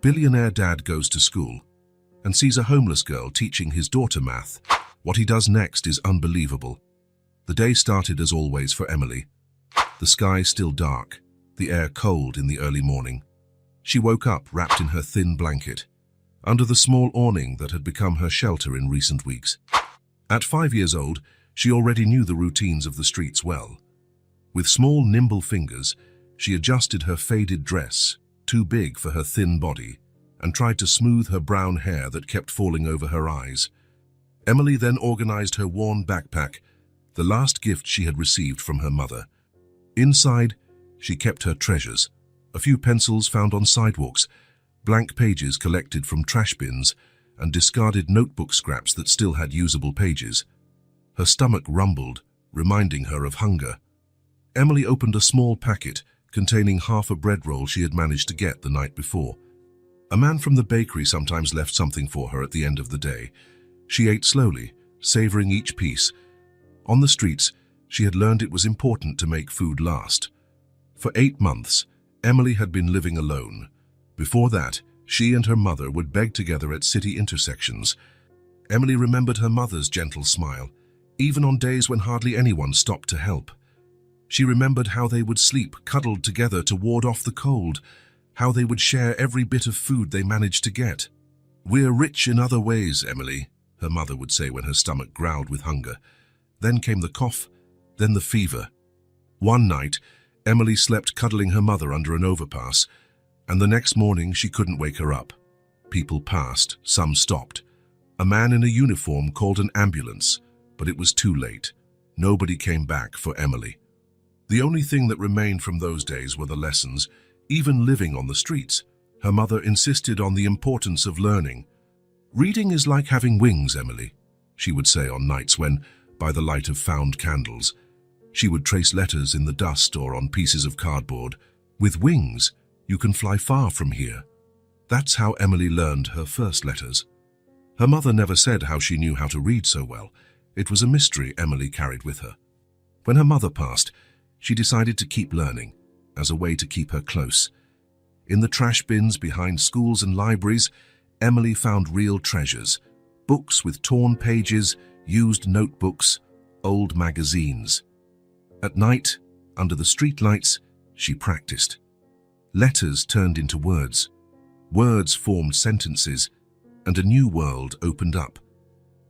Billionaire dad goes to school and sees a homeless girl teaching his daughter math. What he does next is unbelievable. The day started as always for Emily. The sky still dark, the air cold in the early morning. She woke up wrapped in her thin blanket, under the small awning that had become her shelter in recent weeks. At 5 years old, she already knew the routines of the streets well. With small, nimble fingers, she adjusted her faded dress, too big for her thin body, and tried to smooth her brown hair that kept falling over her eyes. Emily then organized her worn backpack, the last gift she had received from her mother. Inside, she kept her treasures, a few pencils found on sidewalks, blank pages collected from trash bins, and discarded notebook scraps that still had usable pages. Her stomach rumbled, reminding her of hunger. Emily opened a small packet containing half a bread roll she had managed to get the night before. A man from the bakery sometimes left something for her at the end of the day. She ate slowly, savoring each piece. On the streets, she had learned it was important to make food last. For 8 months, Emily had been living alone. Before that, she and her mother would beg together at city intersections. Emily remembered her mother's gentle smile, even on days when hardly anyone stopped to help. She remembered how they would sleep cuddled together to ward off the cold, how they would share every bit of food they managed to get. "We're rich in other ways, Emily," her mother would say when her stomach growled with hunger. Then came the cough, then the fever. One night, Emily slept cuddling her mother under an overpass, and the next morning she couldn't wake her up. People passed, some stopped. A man in a uniform called an ambulance, but it was too late. Nobody came back for Emily. The only thing that remained from those days were the lessons. Even living on the streets, her mother insisted on the importance of learning. "Reading is like having wings, Emily," she would say on nights when, by the light of found candles, she would trace letters in the dust or on pieces of cardboard. "With wings, you can fly far from here." That's how Emily learned her first letters. Her mother never said how she knew how to read so well. It was a mystery Emily carried with her. When her mother passed, she decided to keep learning, as a way to keep her close. In the trash bins behind schools and libraries, Emily found real treasures: books with torn pages, used notebooks, old magazines. At night, under the streetlights, she practiced. Letters turned into words. Words formed sentences, and a new world opened up.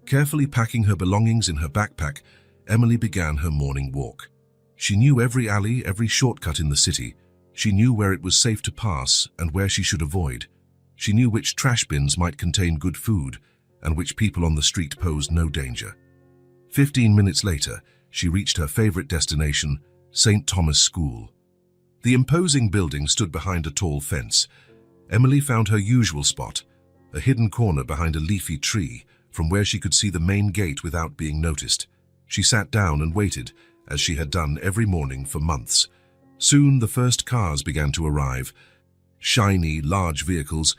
Carefully packing her belongings in her backpack, Emily began her morning walk. She knew every alley, every shortcut in the city. She knew where it was safe to pass and where she should avoid. She knew which trash bins might contain good food and which people on the street posed no danger. 15 minutes later, she reached her favorite destination, St. Thomas School. The imposing building stood behind a tall fence. Emily found her usual spot, a hidden corner behind a leafy tree, from where she could see the main gate without being noticed. She sat down and waited, as she had done every morning for months. Soon the first cars began to arrive. Shiny, large vehicles,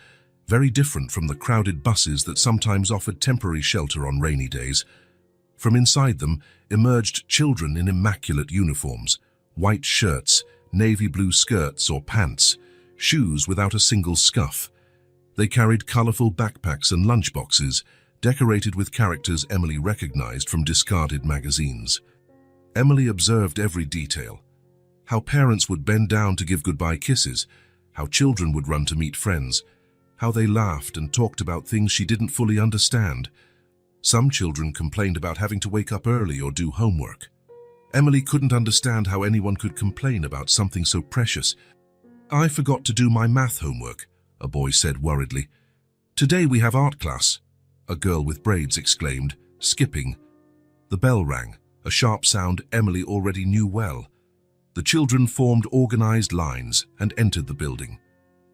very different from the crowded buses that sometimes offered temporary shelter on rainy days. From inside them emerged children in immaculate uniforms, white shirts, navy blue skirts or pants, shoes without a single scuff. They carried colorful backpacks and lunchboxes, decorated with characters Emily recognized from discarded magazines. Emily observed every detail: how parents would bend down to give goodbye kisses, how children would run to meet friends, how they laughed and talked about things she didn't fully understand. Some children complained about having to wake up early or do homework. Emily couldn't understand how anyone could complain about something so precious. "I forgot to do my math homework," a boy said worriedly. "Today we have art class," a girl with braids exclaimed, skipping. The bell rang, a sharp sound Emily already knew well. The children formed organized lines and entered the building.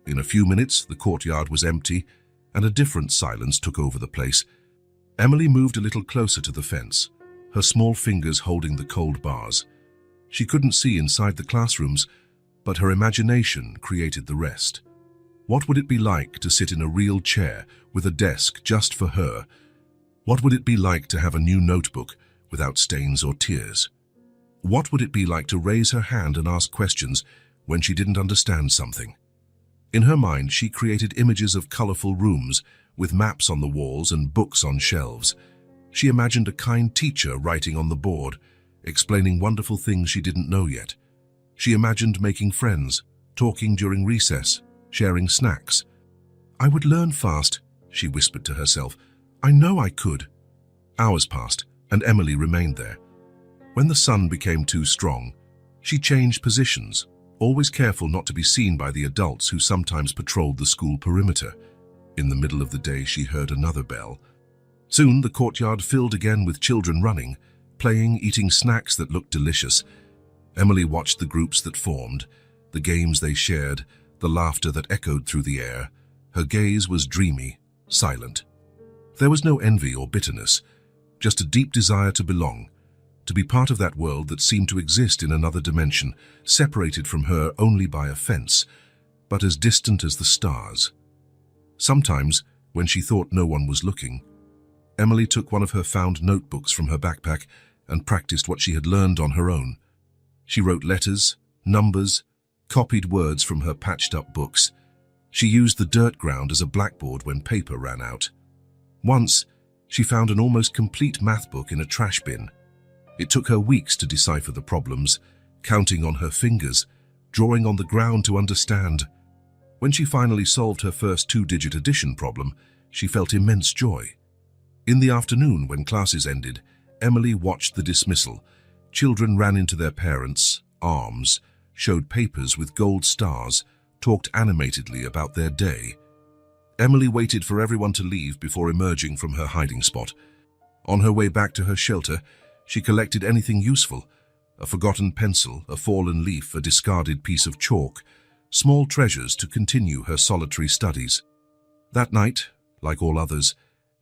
In a few minutes, the courtyard was empty, and a different silence took over the place. Emily moved a little closer to the fence, her small fingers holding the cold bars. She couldn't see inside the classrooms, but her imagination created the rest. What would it be like to sit in a real chair with a desk just for her? What would it be like to have a new notebook without stains or tears? What would it be like to raise her hand and ask questions when she didn't understand something? In her mind, she created images of colorful rooms with maps on the walls and books on shelves. She imagined a kind teacher writing on the board, explaining wonderful things she didn't know yet. She imagined making friends, talking during recess, sharing snacks. "I would learn fast," she whispered to herself. "I know I could." Hours passed, and Emily remained there. When the sun became too strong, she changed positions, always careful not to be seen by the adults who sometimes patrolled the school perimeter. In the middle of the day, she heard another bell. Soon, the courtyard filled again with children running, playing, eating snacks that looked delicious. Emily watched the groups that formed, the games they shared, the laughter that echoed through the air. Her gaze was dreamy, silent. There was no envy or bitterness, just a deep desire to belong, to be part of that world that seemed to exist in another dimension, separated from her only by a fence, but as distant as the stars. Sometimes, when she thought no one was looking, Emily took one of her found notebooks from her backpack and practiced what she had learned on her own. She wrote letters, numbers, copied words from her patched-up books. She used the dirt ground as a blackboard when paper ran out. Once, she found an almost complete math book in a trash bin. It took her weeks to decipher the problems, counting on her fingers, drawing on the ground to understand. When she finally solved her first two-digit addition problem, she felt immense joy. In the afternoon, when classes ended, Emily watched the dismissal. Children ran into their parents' arms, showed papers with gold stars, talked animatedly about their day. Emily waited for everyone to leave before emerging from her hiding spot. On her way back to her shelter, she collected anything useful: a forgotten pencil, a fallen leaf, a discarded piece of chalk, small treasures to continue her solitary studies. That night, like all others,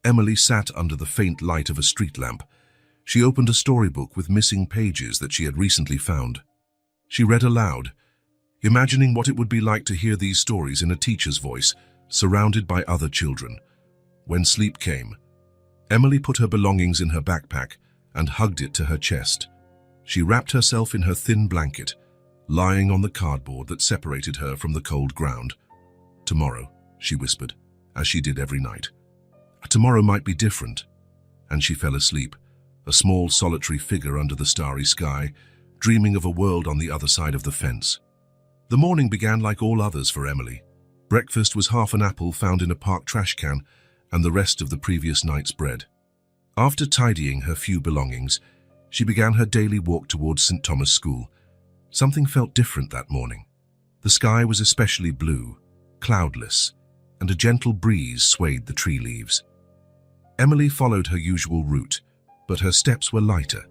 Emily sat under the faint light of a street lamp. She opened a storybook with missing pages that she had recently found. She read aloud, imagining what it would be like to hear these stories in a teacher's voice, surrounded by other children. When sleep came, Emily put her belongings in her backpack and hugged it to her chest. She wrapped herself in her thin blanket, lying on the cardboard that separated her from the cold ground. "Tomorrow," she whispered, as she did every night. "Tomorrow might be different." And she fell asleep, a small solitary figure under the starry sky, dreaming of a world on the other side of the fence. The morning began like all others for Emily. Breakfast was half an apple found in a park trash can and the rest of the previous night's bread. After tidying her few belongings, she began her daily walk towards St. Thomas School. Something felt different that morning. The sky was especially blue, cloudless, and a gentle breeze swayed the tree leaves. Emily followed her usual route, but her steps were lighter,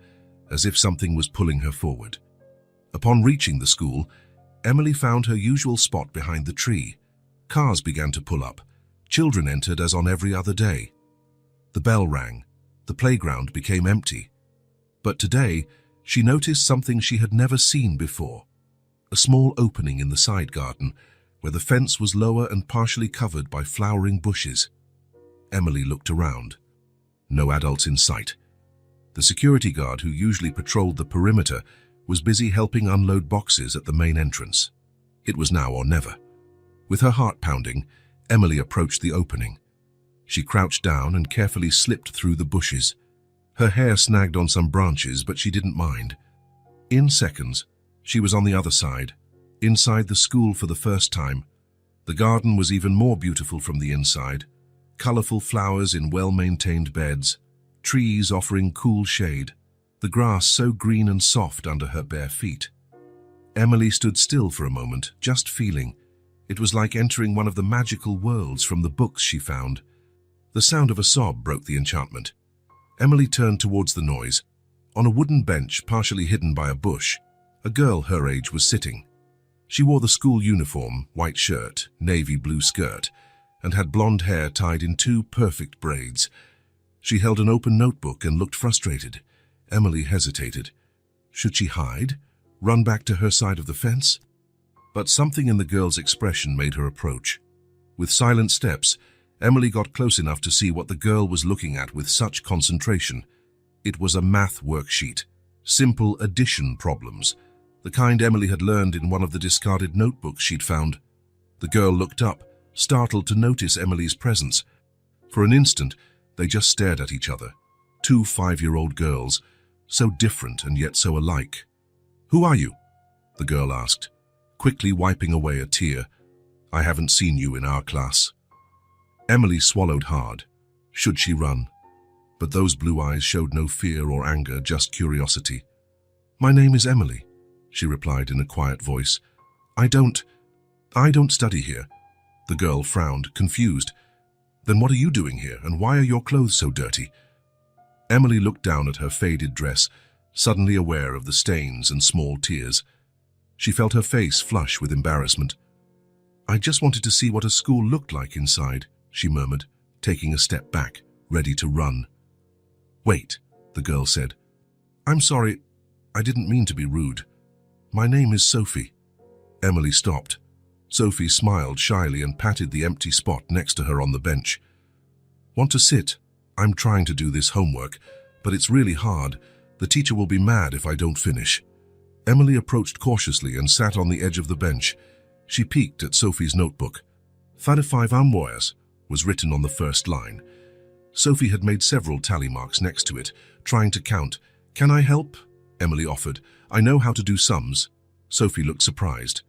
as if something was pulling her forward. Upon reaching the school, Emily found her usual spot behind the tree. Cars began to pull up. Children entered as on every other day. The bell rang. The playground became empty. But today, she noticed something she had never seen before. A small opening in the side garden, where the fence was lower and partially covered by flowering bushes. Emily looked around. No adults in sight. The security guard who usually patrolled the perimeter was busy helping unload boxes at the main entrance. It was now or never. With her heart pounding, Emily approached the opening. She crouched down and carefully slipped through the bushes. Her hair snagged on some branches, but she didn't mind. In seconds, she was on the other side, inside the school for the first time. The garden was even more beautiful from the inside. Colorful flowers in well-maintained beds, trees offering cool shade, the grass so green and soft under her bare feet. Emily stood still for a moment, just feeling. It was like entering one of the magical worlds from the books she found. The sound of a sob broke the enchantment. Emily turned towards the noise. On a wooden bench, partially hidden by a bush, a girl her age was sitting. She wore the school uniform, white shirt, navy blue skirt, and had blonde hair tied in two perfect braids. She held an open notebook and looked frustrated. Emily hesitated. Should she hide? Run back to her side of the fence? But something in the girl's expression made her approach. With silent steps, Emily got close enough to see what the girl was looking at with such concentration. It was a math worksheet. Simple addition problems. The kind Emily had learned in one of the discarded notebooks she'd found. The girl looked up, startled to notice Emily's presence. For an instant, they just stared at each other. Two 5-year-old girls, so different and yet so alike. "Who are you?" the girl asked, quickly wiping away a tear. "I haven't seen you in our class." Emily swallowed hard. Should she run? But those blue eyes showed no fear or anger, just curiosity. "My name is Emily," she replied in a quiet voice. I don't study here." The girl frowned, confused. "Then what are you doing here, and why are your clothes so dirty?" Emily looked down at her faded dress, suddenly aware of the stains and small tears. She felt her face flush with embarrassment. "I just wanted to see what a school looked like inside," she murmured, taking a step back, ready to run. "Wait," the girl said. "I'm sorry, I didn't mean to be rude. My name is Sophie." Emily stopped. Sophie smiled shyly and patted the empty spot next to her on the bench. "Want to sit? I'm trying to do this homework, but it's really hard. The teacher will be mad if I don't finish." Emily approached cautiously and sat on the edge of the bench. She peeked at Sophie's notebook. "5 amboyas" was written on the first line. Sophie had made several tally marks next to it, trying to count. "Can I help?" Emily offered. "I know how to do sums." Sophie looked surprised.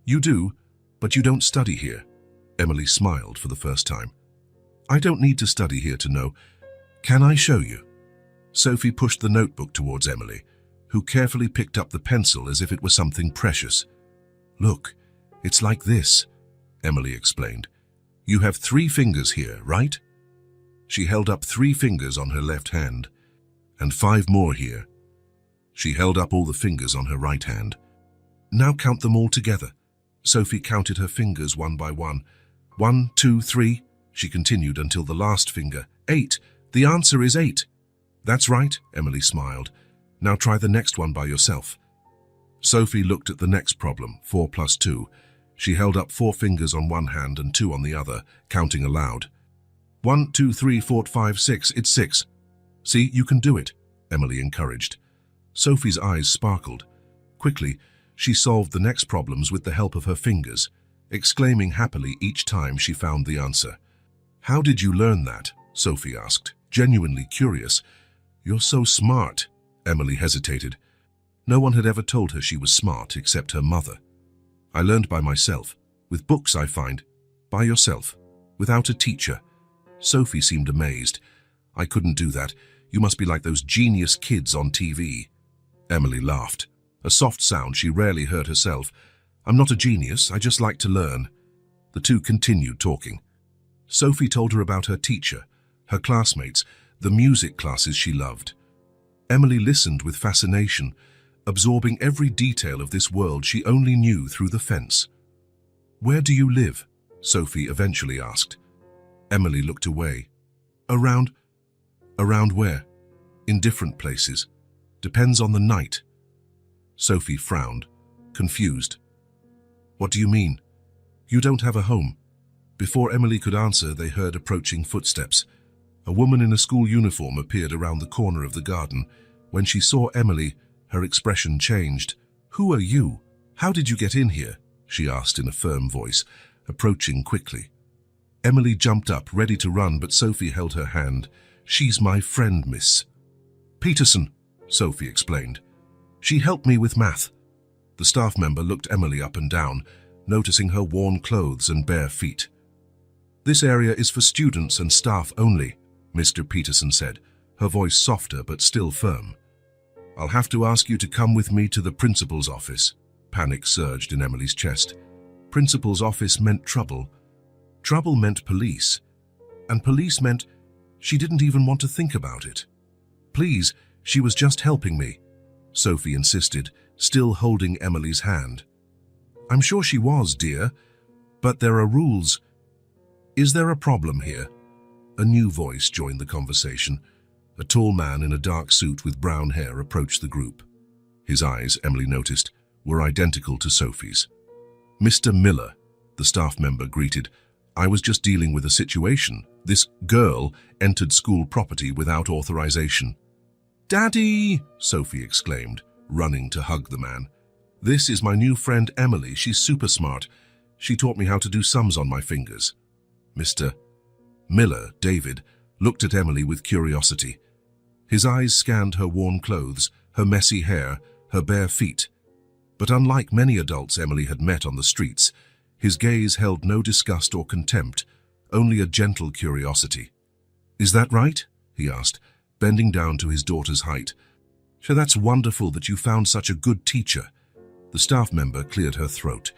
"You do, but you don't study here." Emily smiled for the first time. "I don't need to study here to know. Can I show you?" Sophie pushed the notebook towards Emily, who carefully picked up the pencil as if it were something precious. "Look, it's like this," Emily explained. "You have 3 fingers here, right?" She held up 3 fingers on her left hand, and 5 more here. She held up all the fingers on her right hand. "Now count them all together." Sophie counted her fingers one by one. 1, 2, 3, she continued until the last finger. 8. The answer is 8. "That's right," Emily smiled. "Now try the next one by yourself." Sophie looked at the next problem, 4 plus 2. She held up 4 fingers on one hand and 2 on the other, counting aloud. 1, 2, 3, 4, 5, 6, it's 6. "See, you can do it," Emily encouraged. Sophie's eyes sparkled. Quickly, she solved the next problems with the help of her fingers, exclaiming happily each time she found the answer. "How did you learn that?" Sophie asked, genuinely curious. "You're so smart." Emily hesitated. No one had ever told her she was smart except her mother. "I learned by myself, with books I find. By yourself, without a teacher." Sophie seemed amazed. "I couldn't do that. You must be like those genius kids on TV." Emily laughed, a soft sound she rarely heard herself. "I'm not a genius, I just like to learn." The two continued talking. Sophie told her about her teacher, her classmates, the music classes she loved. Emily listened with fascination, absorbing every detail of this world she only knew through the fence. "Where do you live?" Sophie eventually asked. Emily looked away. Around where?" "In different places. Depends on the night." Sophie frowned, confused. "What do you mean?" "You don't have a home." Before Emily could answer, they heard approaching footsteps. A woman in a school uniform appeared around the corner of the garden. When she saw Emily, her expression changed. "Who are you? How did you get in here?" she asked in a firm voice, approaching quickly. Emily jumped up, ready to run, but Sophie held her hand. "She's my friend, Miss Peterson," Sophie explained. "She helped me with math." The staff member looked Emily up and down, noticing her worn clothes and bare feet. "This area is for students and staff only," Mr. Peterson said, her voice softer but still firm. "I'll have to ask you to come with me to the principal's office." Panic surged in Emily's chest. Principal's office meant trouble. Trouble meant police. And police meant she didn't even want to think about it. "Please, she was just helping me," Sophie insisted, still holding Emily's hand. "I'm sure she was, dear, but there are rules." "Is there a problem here?" A new voice joined the conversation. A tall man in a dark suit with brown hair approached the group. His eyes, Emily noticed, were identical to Sophie's. "Mr. Miller," the staff member greeted. "I was just dealing with a situation. This girl entered school property without authorization." "Daddy!" Sophie exclaimed, running to hug the man. "This is my new friend Emily. She's super smart. She taught me how to do sums on my fingers. Mr. Miller, David, looked at Emily with curiosity. His eyes scanned her worn clothes, her messy hair, her bare feet. But unlike many adults Emily had met on the streets, his gaze held no disgust or contempt, only a gentle curiosity. "Is that right?" he asked, bending down to his daughter's height. "So that's wonderful that you found such a good teacher." The staff member cleared her throat.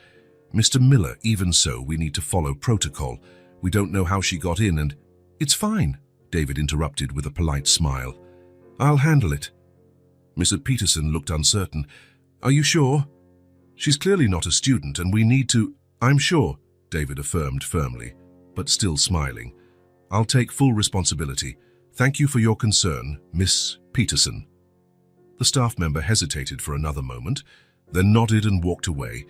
"Mr. Miller, even so, we need to follow protocol. We don't know how she got in and—" "It's fine," David interrupted with a polite smile. "I'll handle it." Mr. Peterson looked uncertain. "Are you sure?" "She's clearly not a student and we need to—" "I'm sure," David affirmed firmly, but still smiling. "I'll take full responsibility. Thank you for your concern, Miss Peterson." The staff member hesitated for another moment, then nodded and walked away,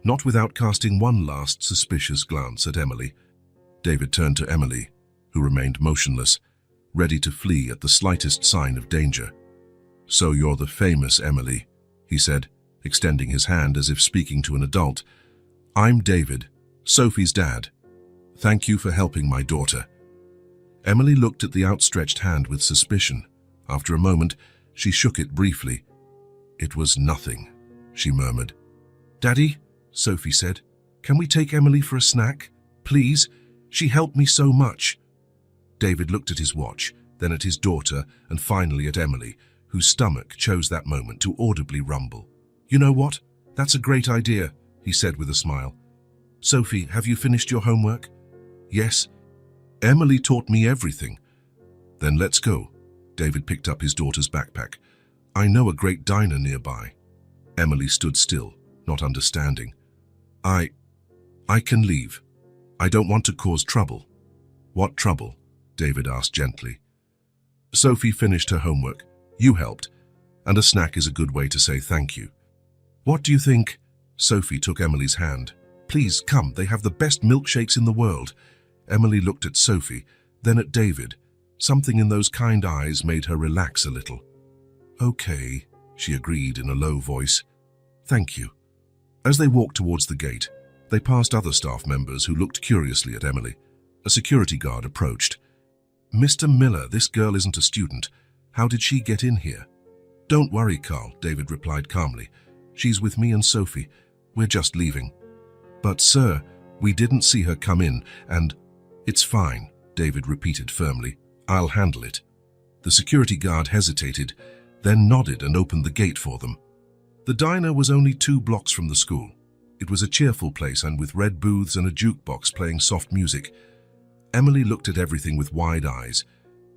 not without casting one last suspicious glance at Emily. David turned to Emily, who remained motionless, ready to flee at the slightest sign of danger. "So you're the famous Emily," he said, extending his hand as if speaking to an adult. "I'm David, Sophie's dad. Thank you for helping my daughter." Emily looked at the outstretched hand with suspicion. After a moment, she shook it briefly. "It was nothing," she murmured. "Daddy," Sophie said, "can we take Emily for a snack? Please? She helped me so much." David looked at his watch, then at his daughter, and finally at Emily, whose stomach chose that moment to audibly rumble. "You know what? That's a great idea," he said with a smile. "Sophie, have you finished your homework?" "Yes. Emily taught me everything." "Then let's go." David picked up his daughter's backpack. "I know a great diner nearby." Emily stood still, not understanding. I can leave. I don't want to cause trouble." "What trouble?" David asked gently. "Sophie finished her homework. You helped. And a snack is a good way to say thank you." "What do you think?" Sophie took Emily's hand. "Please, come, they have the best milkshakes in the world." Emily looked at Sophie, then at David. Something in those kind eyes made her relax a little. "Okay," she agreed in a low voice. "Thank you." As they walked towards the gate, they passed other staff members who looked curiously at Emily. A security guard approached. "Mr. Miller, this girl isn't a student. How did she get in here?" "Don't worry, Carl," David replied calmly. "She's with me and Sophie. We're just leaving." "But, sir, we didn't see her come in, and—" "It's fine," David repeated firmly. "I'll handle it." The security guard hesitated, then nodded and opened the gate for them. The diner was only 2 blocks from the school. It was a cheerful place and with red booths and a jukebox playing soft music. Emily looked at everything with wide eyes.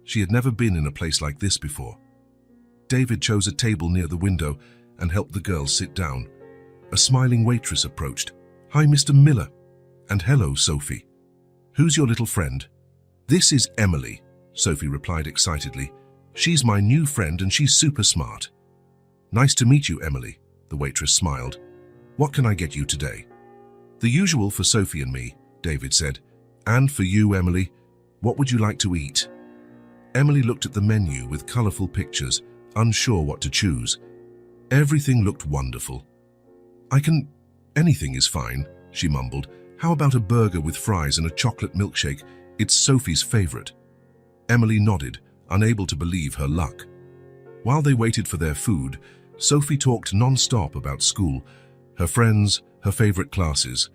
She had never been in a place like this before. David chose a table near the window and helped the girls sit down. A smiling waitress approached. "Hi, Mr. Miller." "And hello, Sophie." "Who's your little friend?" "This is Emily," Sophie replied excitedly. "She's my new friend and she's super smart." "Nice to meet you, Emily," the waitress smiled. "What can I get you today?" "The usual for Sophie and me," David said. "And for you, Emily, what would you like to eat?" Emily looked at the menu with colorful pictures, unsure what to choose. Everything looked wonderful. Anything is fine," she mumbled. "How about a burger with fries and a chocolate milkshake? It's Sophie's favorite." Emily nodded, unable to believe her luck. While they waited for their food, Sophie talked non-stop about school, her friends, her favorite classes.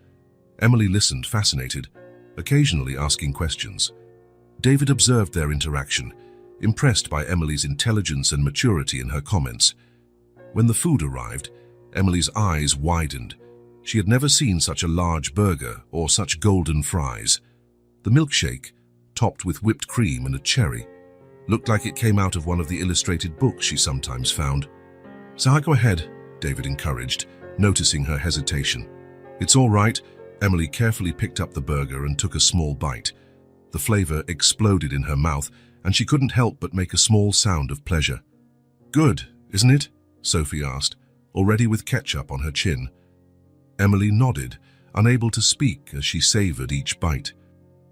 Emily listened, fascinated, occasionally asking questions. David observed their interaction, impressed by Emily's intelligence and maturity in her comments. When the food arrived, Emily's eyes widened. She had never seen such a large burger or such golden fries. The milkshake, topped with whipped cream and a cherry, looked like it came out of one of the illustrated books she sometimes found. "So go ahead," David encouraged, noticing her hesitation. "It's all right." Emily carefully picked up the burger and took a small bite. The flavor exploded in her mouth, and she couldn't help but make a small sound of pleasure. "Good, isn't it?" Sophie asked, already with ketchup on her chin. Emily nodded, unable to speak as she savored each bite.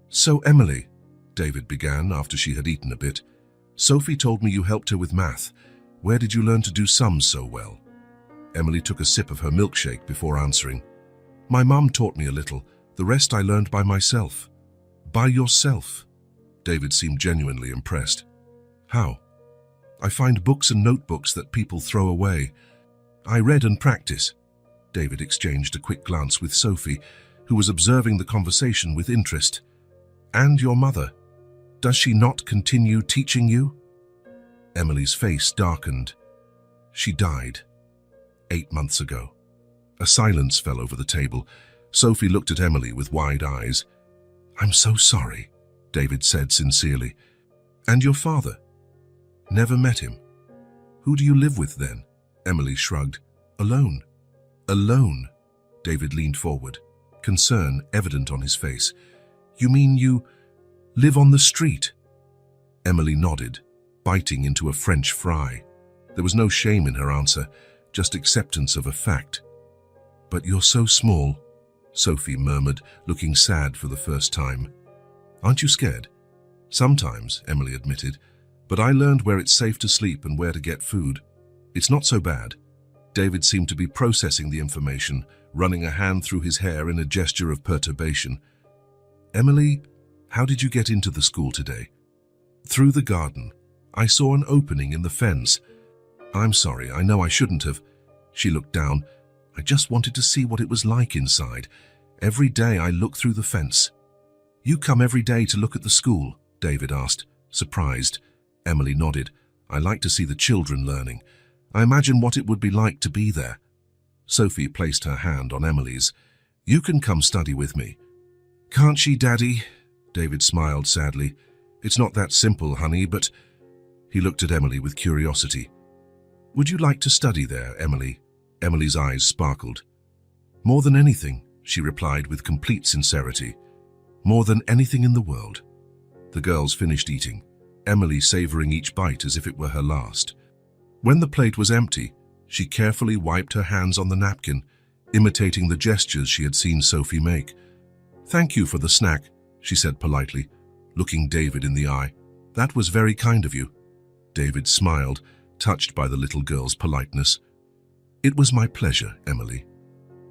"So, Emily," David began after she had eaten a bit, "Sophie told me you helped her with math. Where did you learn to do sums so well?" Emily took a sip of her milkshake before answering. My mum taught me a little. The rest I learned by myself. By yourself? David seemed genuinely impressed. How? I find books and notebooks that people throw away. I read and practice. David exchanged a quick glance with Sophie, who was observing the conversation with interest. And your mother? Does she not continue teaching you? Emily's face darkened. She died 8 months ago. A silence fell over the table. Sophie looked at Emily with wide eyes. I'm so sorry, David said sincerely. And your father? Never met him. Who do you live with then? Emily shrugged. Alone. Alone? David leaned forward, concern evident on his face. You mean you live on the street? Emily nodded, biting into a French fry. There was no shame in her answer, just acceptance of a fact. But you're so small, Sophie murmured, looking sad for the first time. Aren't you scared? Sometimes, Emily admitted, but I learned where it's safe to sleep and where to get food. It's not so bad. David seemed to be processing the information, running a hand through his hair in a gesture of perturbation. Emily, how did you get into the school today? Through the garden. I saw an opening in the fence. I'm sorry, I know I shouldn't have. She looked down. I just wanted to see what it was like inside. Every day I look through the fence. You come every day to look at the school? David asked, surprised. Emily nodded. I like to see the children learning. I imagine what it would be like to be there. Sophie placed her hand on Emily's. You can come study with me. Can't she, Daddy? David smiled sadly. It's not that simple, honey, but... He looked at Emily with curiosity. Would you like to study there, Emily? Emily's eyes sparkled. More than anything, she replied with complete sincerity. More than anything in the world. The girls finished eating, Emily savoring each bite as if it were her last. When the plate was empty, she carefully wiped her hands on the napkin, imitating the gestures she had seen Sophie make. Thank you for the snack, she said politely, looking David in the eye. That was very kind of you. David smiled, touched by the little girl's politeness. It was my pleasure, Emily.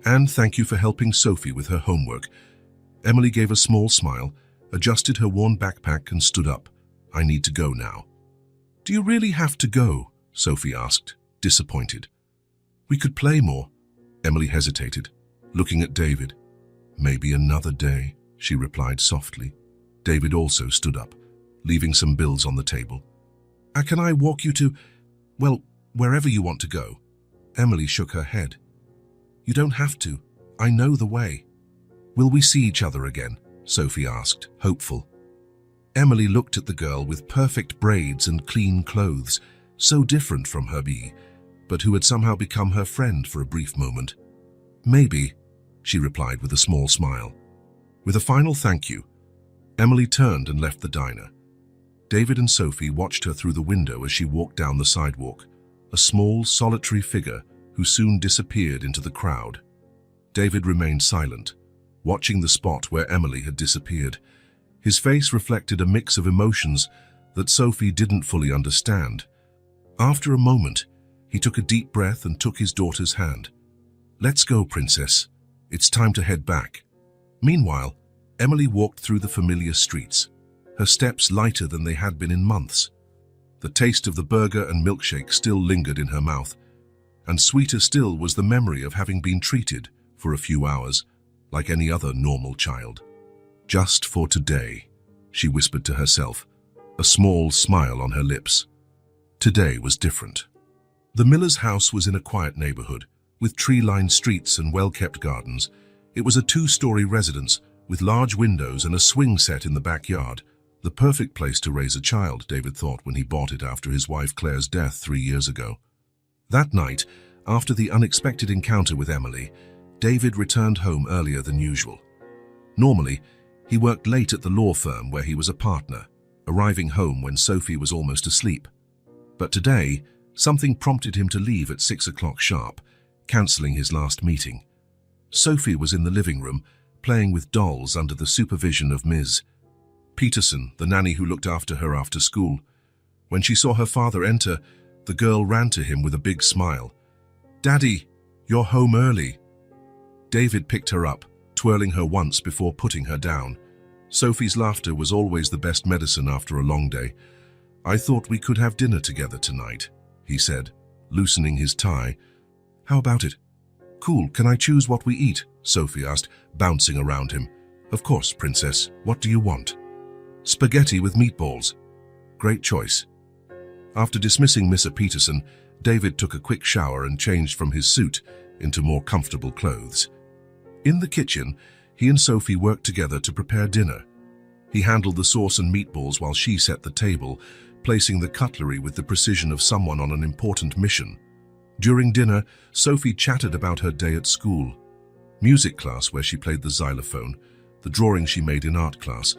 And thank you for helping Sophie with her homework. Emily gave a small smile, adjusted her worn backpack and stood up. I need to go now. Do you really have to go? Sophie asked, disappointed. We could play more. Emily hesitated, looking at David. Maybe another day, she replied softly. David also stood up, leaving some bills on the table. Can I walk you to, well, wherever you want to go? Emily shook her head. You don't have to. I know the way. Will we see each other again? Sophie asked, hopeful. Emily looked at the girl with perfect braids and clean clothes, so different from her but who had somehow become her friend for a brief moment. Maybe, she replied with a small smile. With a final thank you, Emily turned and left the diner. David and Sophie watched her through the window as she walked down the sidewalk, a small, solitary figure who soon disappeared into the crowd. David remained silent, watching the spot where Emily had disappeared. His face reflected a mix of emotions that Sophie didn't fully understand. After a moment, he took a deep breath and took his daughter's hand. Let's go, Princess. It's time to head back. Meanwhile, Emily walked through the familiar streets, her steps lighter than they had been in months. The taste of the burger and milkshake still lingered in her mouth, and sweeter still was the memory of having been treated, for a few hours, like any other normal child. Just for today, she whispered to herself, a small smile on her lips. Today was different. The miller's house was in a quiet neighborhood, with tree-lined streets and well-kept gardens. It was a 2-story residence, with large windows and a swing set in the backyard. The perfect place to raise a child, David thought when he bought it after his wife Claire's death 3 years ago. That night, after the unexpected encounter with Emily, David returned home earlier than usual. Normally, he worked late at the law firm where he was a partner, arriving home when Sophie was almost asleep. But today, something prompted him to leave at 6 o'clock sharp, cancelling his last meeting. Sophie was in the living room, playing with dolls under the supervision of Ms. Peterson, the nanny who looked after her after school. When she saw her father enter, the girl ran to him with a big smile. "Daddy, you're home early." David picked her up, twirling her once before putting her down. Sophie's laughter was always the best medicine after a long day. "I thought we could have dinner together tonight," he said, loosening his tie. "How about it?" "Cool, can I choose what we eat?" Sophie asked, bouncing around him. "Of course, princess. What do you want?" "Spaghetti with meatballs." "Great choice." After dismissing Mr. Peterson, David took a quick shower and changed from his suit into more comfortable clothes. In the kitchen, he and Sophie worked together to prepare dinner. He handled the sauce and meatballs while she set the table, placing the cutlery with the precision of someone on an important mission. During dinner, Sophie chatted about her day at school, music class where she played the xylophone, the drawing she made in art class,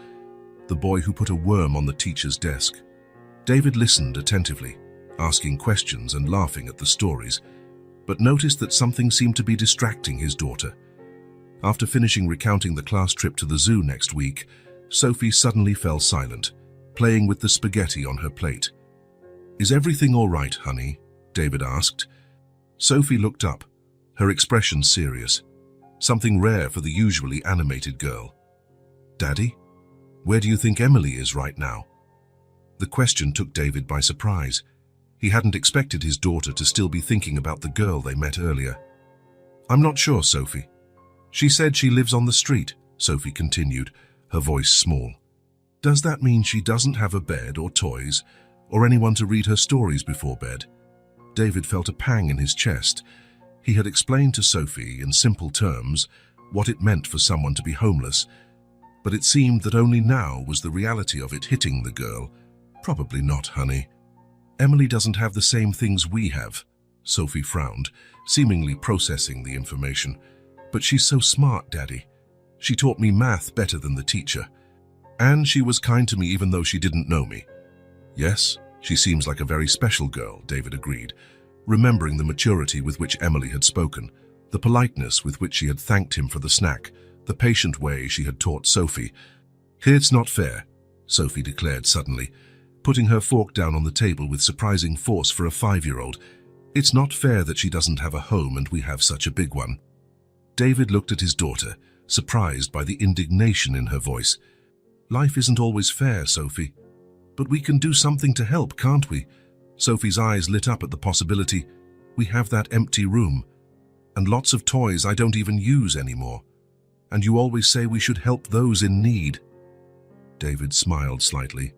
the boy who put a worm on the teacher's desk. David listened attentively, asking questions and laughing at the stories, but noticed that something seemed to be distracting his daughter. After finishing recounting the class trip to the zoo next week, Sophie suddenly fell silent, playing with the spaghetti on her plate. "Is everything all right, honey?" David asked. Sophie looked up, her expression serious, something rare for the usually animated girl. "Daddy, where do you think Emily is right now?" The question took David by surprise. He hadn't expected his daughter to still be thinking about the girl they met earlier. "I'm not sure, Sophie. She said she lives on the street," Sophie continued, her voice small. "Does that mean she doesn't have a bed or toys, or anyone to read her stories before bed?" David felt a pang in his chest. He had explained to Sophie in simple terms what it meant for someone to be homeless, but it seemed that only now was the reality of it hitting the girl. "Probably not, honey. Emily doesn't have the same things we have," Sophie frowned, seemingly processing the information. "But she's so smart, Daddy. She taught me math better than the teacher. And she was kind to me even though she didn't know me." "Yes, she seems like a very special girl," David agreed, remembering the maturity with which Emily had spoken, the politeness with which she had thanked him for the snack, the patient way she had taught Sophie. "It's not fair," Sophie declared suddenly, putting her fork down on the table with surprising force for a 5-year-old. "It's not fair that she doesn't have a home and we have such a big one." David looked at his daughter, surprised by the indignation in her voice. "Life isn't always fair, Sophie. But we can do something to help, can't we?" Sophie's eyes lit up at the possibility. "We have that empty room, and lots of toys I don't even use anymore. And you always say we should help those in need." David smiled slightly.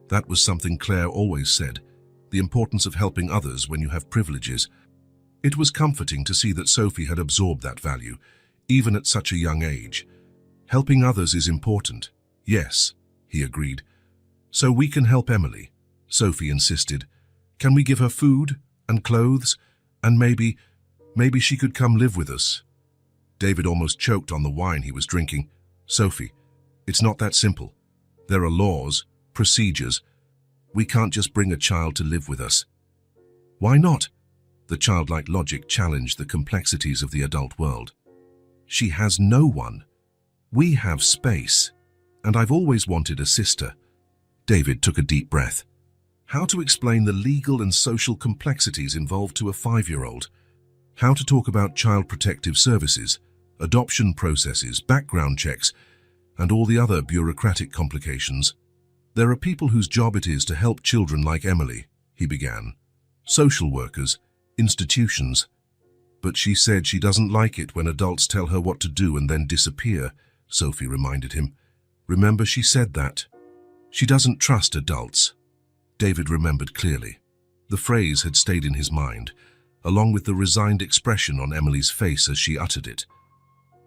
That was something Claire always said, the importance of helping others when you have privileges. It was comforting to see that Sophie had absorbed that value, even at such a young age. "Helping others is important." "Yes," he agreed. "So we can help Emily," Sophie insisted. "Can we give her food and clothes, and maybe she could come live with us?" David almost choked on the wine he was drinking. "Sophie, it's not that simple. There are laws, procedures. We can't just bring a child to live with us." "Why not?" The childlike logic challenged the complexities of the adult world. "She has no one. We have space. And I've always wanted a sister." David took a deep breath. How to explain the legal and social complexities involved to a 5-year-old? How to talk about child protective services, adoption processes, background checks, and all the other bureaucratic complications? "There are people whose job it is to help children like Emily," he began. "Social workers, institutions." "But she said she doesn't like it when adults tell her what to do and then disappear," Sophie reminded him. "Remember she said that? She doesn't trust adults." David remembered clearly. The phrase had stayed in his mind, along with the resigned expression on Emily's face as she uttered it.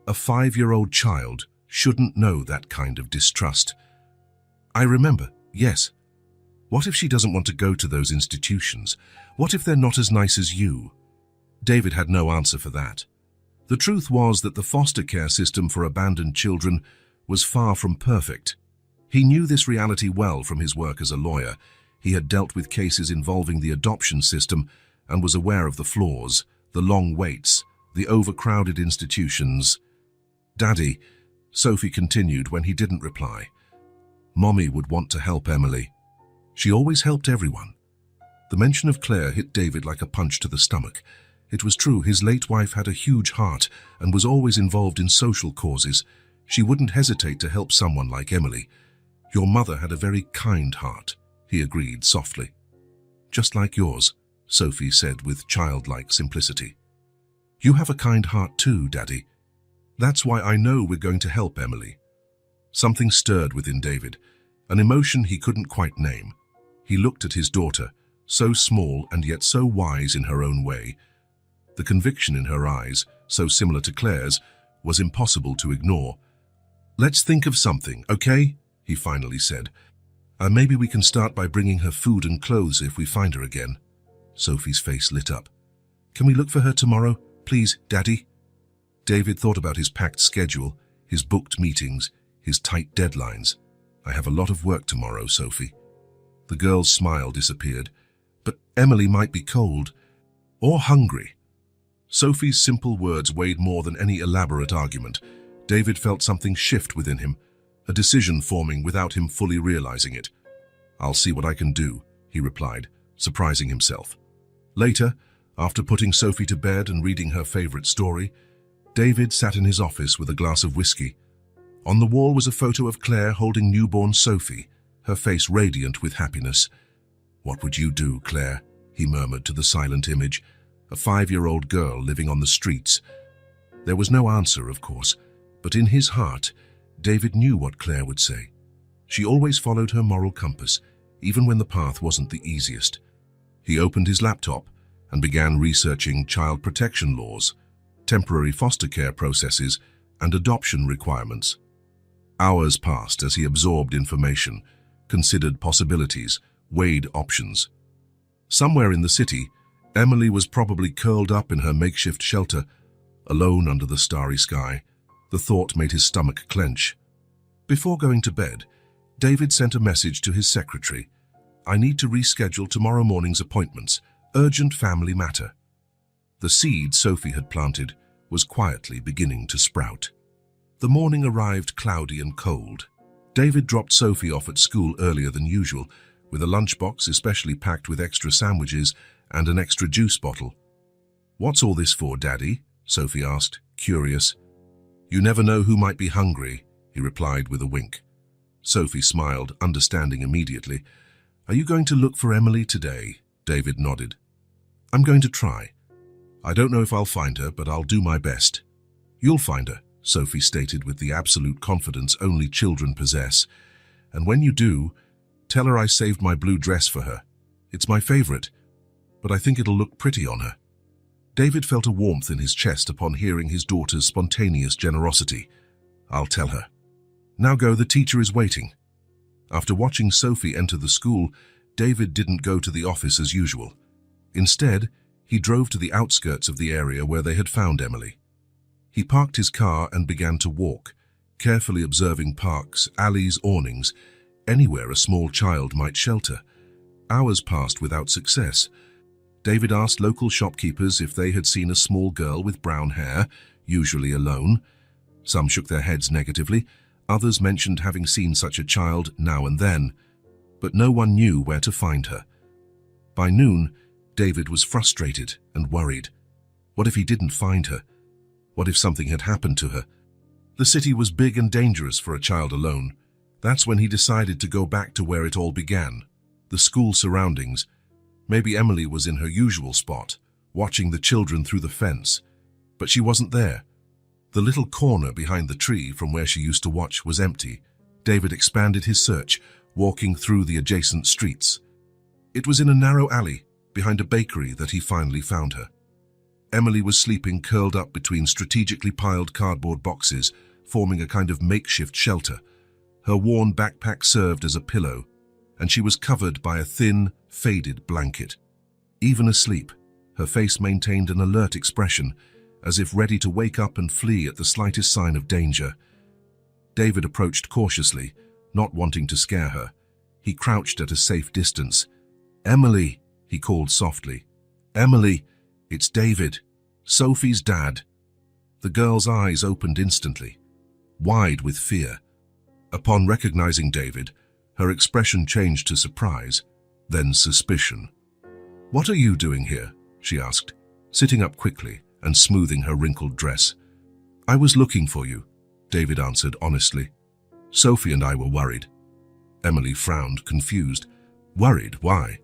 A 5-year-old child shouldn't know that kind of distrust. "I remember, yes. What if she doesn't want to go to those institutions? What if they're not as nice as you?" David had no answer for that. The truth was that the foster care system for abandoned children was far from perfect. He knew this reality well from his work as a lawyer. He had dealt with cases involving the adoption system and was aware of the flaws, the long waits, the overcrowded institutions. "Daddy," Sophie continued when he didn't reply, "Mommy would want to help Emily. She always helped everyone." The mention of Claire hit David like a punch to the stomach. It was true, his late wife had a huge heart and was always involved in social causes. She wouldn't hesitate to help someone like Emily. Your mother had a very kind heart, he agreed softly. Just like yours, Sophie said with childlike simplicity. You have a kind heart too, Daddy. That's why I know we're going to help Emily. Something stirred within David, an emotion he couldn't quite name. He looked at his daughter, so small and yet so wise in her own way. The conviction in her eyes, so similar to Claire's, was impossible to ignore. Let's think of something, okay? He finally said. Maybe we can start by bringing her food and clothes if we find her again. Sophie's face lit up. Can we look for her tomorrow, please, Daddy? David thought about his packed schedule, his booked meetings, his tight deadlines. I have a lot of work tomorrow, Sophie. The girl's smile disappeared. But Emily might be cold or hungry. Sophie's simple words weighed more than any elaborate argument. David felt something shift within him, a decision forming without him fully realizing it. I'll see what I can do, he replied, surprising himself. Later, after putting Sophie to bed and reading her favorite story, David sat in his office with a glass of whiskey. On the wall was a photo of Claire holding newborn Sophie, her face radiant with happiness. What would you do, Claire? He murmured to the silent image, a 5-year-old girl living on the streets. There was no answer, of course, but in his heart, David knew what Claire would say. She always followed her moral compass, even when the path wasn't the easiest. He opened his laptop and began researching child protection laws, temporary foster care processes, and adoption requirements. Hours passed as he absorbed information, considered possibilities, weighed options. Somewhere in the city, Emily was probably curled up in her makeshift shelter, alone under the starry sky. The thought made his stomach clench. Before going to bed, David sent a message to his secretary. I need to reschedule tomorrow morning's appointments. Urgent family matter. The seed Sophie had planted was quietly beginning to sprout. The morning arrived cloudy and cold. David dropped Sophie off at school earlier than usual, with a lunchbox especially packed with extra sandwiches and an extra juice bottle. What's all this for, Daddy? Sophie asked, curious. You never know who might be hungry, he replied with a wink. Sophie smiled, understanding immediately. Are you going to look for Emily today? David nodded. I'm going to try. I don't know if I'll find her, but I'll do my best. You'll find her, Sophie stated with the absolute confidence only children possess. And when you do, tell her I saved my blue dress for her. It's my favorite, but I think it'll look pretty on her. David felt a warmth in his chest upon hearing his daughter's spontaneous generosity. I'll tell her. Now go, the teacher is waiting. After watching Sophie enter the school, David didn't go to the office as usual. Instead, he drove to the outskirts of the area where they had found Emily. He parked his car and began to walk, carefully observing parks, alleys, awnings, anywhere a small child might shelter. Hours passed without success. David asked local shopkeepers if they had seen a small girl with brown hair, usually alone. Some shook their heads negatively. Others mentioned having seen such a child now and then, but no one knew where to find her. By noon, David was frustrated and worried. What if he didn't find her? What if something had happened to her? The city was big and dangerous for a child alone. That's when he decided to go back to where it all began, the school surroundings. Maybe Emily was in her usual spot, watching the children through the fence, but she wasn't there. The little corner behind the tree from where she used to watch was empty. David expanded his search, walking through the adjacent streets. It was in a narrow alley, behind a bakery, that he finally found her. Emily was sleeping curled up between strategically piled cardboard boxes, forming a kind of makeshift shelter. Her worn backpack served as a pillow, and she was covered by a thin, faded blanket. Even asleep, her face maintained an alert expression, as if ready to wake up and flee at the slightest sign of danger. David approached cautiously, not wanting to scare her. He crouched at a safe distance. "Emily," he called softly. "Emily, it's David, Sophie's dad." The girl's eyes opened instantly, wide with fear. Upon recognizing David, her expression changed to surprise, then suspicion. "What are you doing here?" she asked, sitting up quickly and smoothing her wrinkled dress. "I was looking for you," David answered honestly. "Sophie and I were worried." Emily frowned, confused. "Worried? Why?"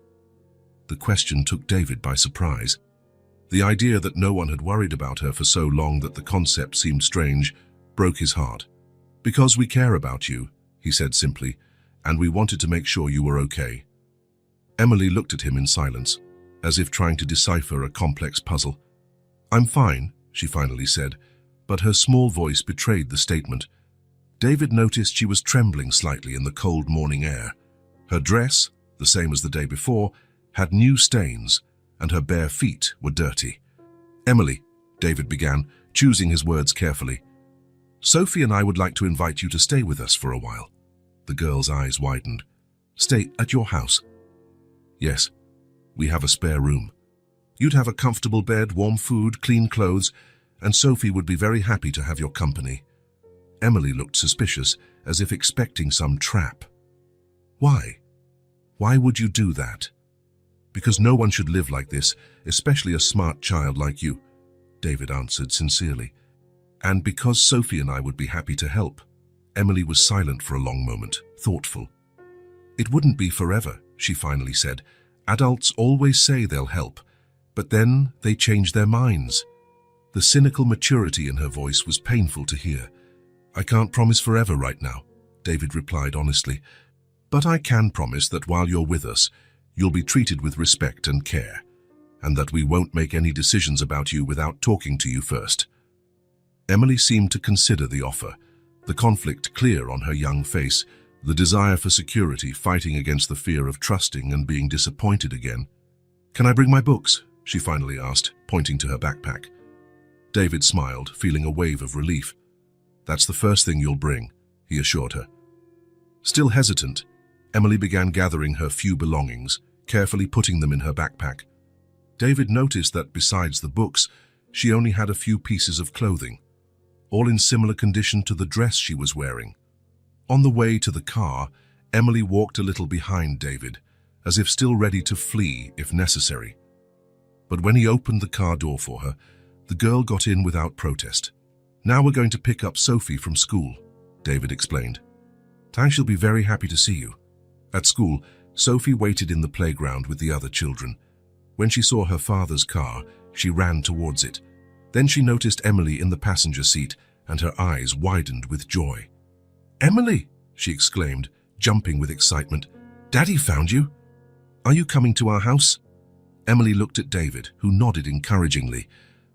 The question took David by surprise. The idea that no one had worried about her for so long that the concept seemed strange broke his heart. "Because we care about you," he said simply, "and we wanted to make sure you were okay." Emily looked at him in silence, as if trying to decipher a complex puzzle. "I'm fine," she finally said, but her small voice betrayed the statement. David noticed she was trembling slightly in the cold morning air. Her dress, the same as the day before, had new stains, and her bare feet were dirty. "Emily," David began, choosing his words carefully, "Sophie and I would like to invite you to stay with us for a while." The girl's eyes widened. "Stay at your house?" "Yes. We have a spare room. You'd have a comfortable bed, warm food, clean clothes, and Sophie would be very happy to have your company." Emily looked suspicious, as if expecting some trap. "Why? Why would you do that?" "Because no one should live like this, especially a smart child like you," David answered sincerely. "And because Sophie and I would be happy to help." Emily was silent for a long moment, thoughtful. "It wouldn't be forever," she finally said. "Adults always say they'll help, but then they change their minds." The cynical maturity in her voice was painful to hear. "I can't promise forever right now," David replied honestly, "but I can promise that while you're with us, you'll be treated with respect and care, and that we won't make any decisions about you without talking to you first." Emily seemed to consider the offer, the conflict clear on her young face, the desire for security fighting against the fear of trusting and being disappointed again. "Can I bring my books?" she finally asked, pointing to her backpack. David smiled, feeling a wave of relief. "That's the first thing you'll bring," he assured her. Still hesitant, Emily began gathering her few belongings, carefully putting them in her backpack. David noticed that besides the books, she only had a few pieces of clothing, all in similar condition to the dress she was wearing. On the way to the car, Emily walked a little behind David, as if still ready to flee if necessary. But when he opened the car door for her, the girl got in without protest. "Now we're going to pick up Sophie from school," David explained. "She'll be very happy to see you." At school, Sophie waited in the playground with the other children. When she saw her father's car, she ran towards it. Then she noticed Emily in the passenger seat, and her eyes widened with joy. "Emily!" she exclaimed, jumping with excitement. "Daddy found you! Are you coming to our house?" Emily looked at David, who nodded encouragingly.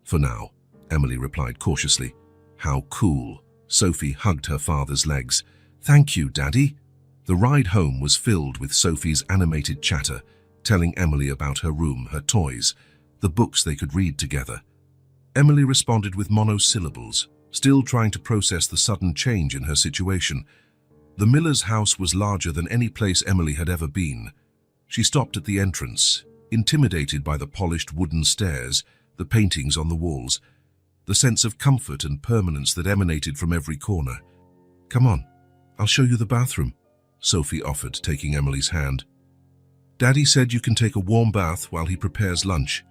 "For now," Emily replied cautiously. "How cool." Sophie hugged her father's legs. "Thank you, Daddy." The ride home was filled with Sophie's animated chatter, telling Emily about her room, her toys, the books they could read together. Emily responded with monosyllables, still trying to process the sudden change in her situation. The miller's house was larger than any place Emily had ever been. She stopped at the entrance, intimidated by the polished wooden stairs, the paintings on the walls, the sense of comfort and permanence that emanated from every corner. "Come on, I'll show you the bathroom," Sophie offered, taking Emily's hand. "Daddy said you can take a warm bath while he prepares lunch."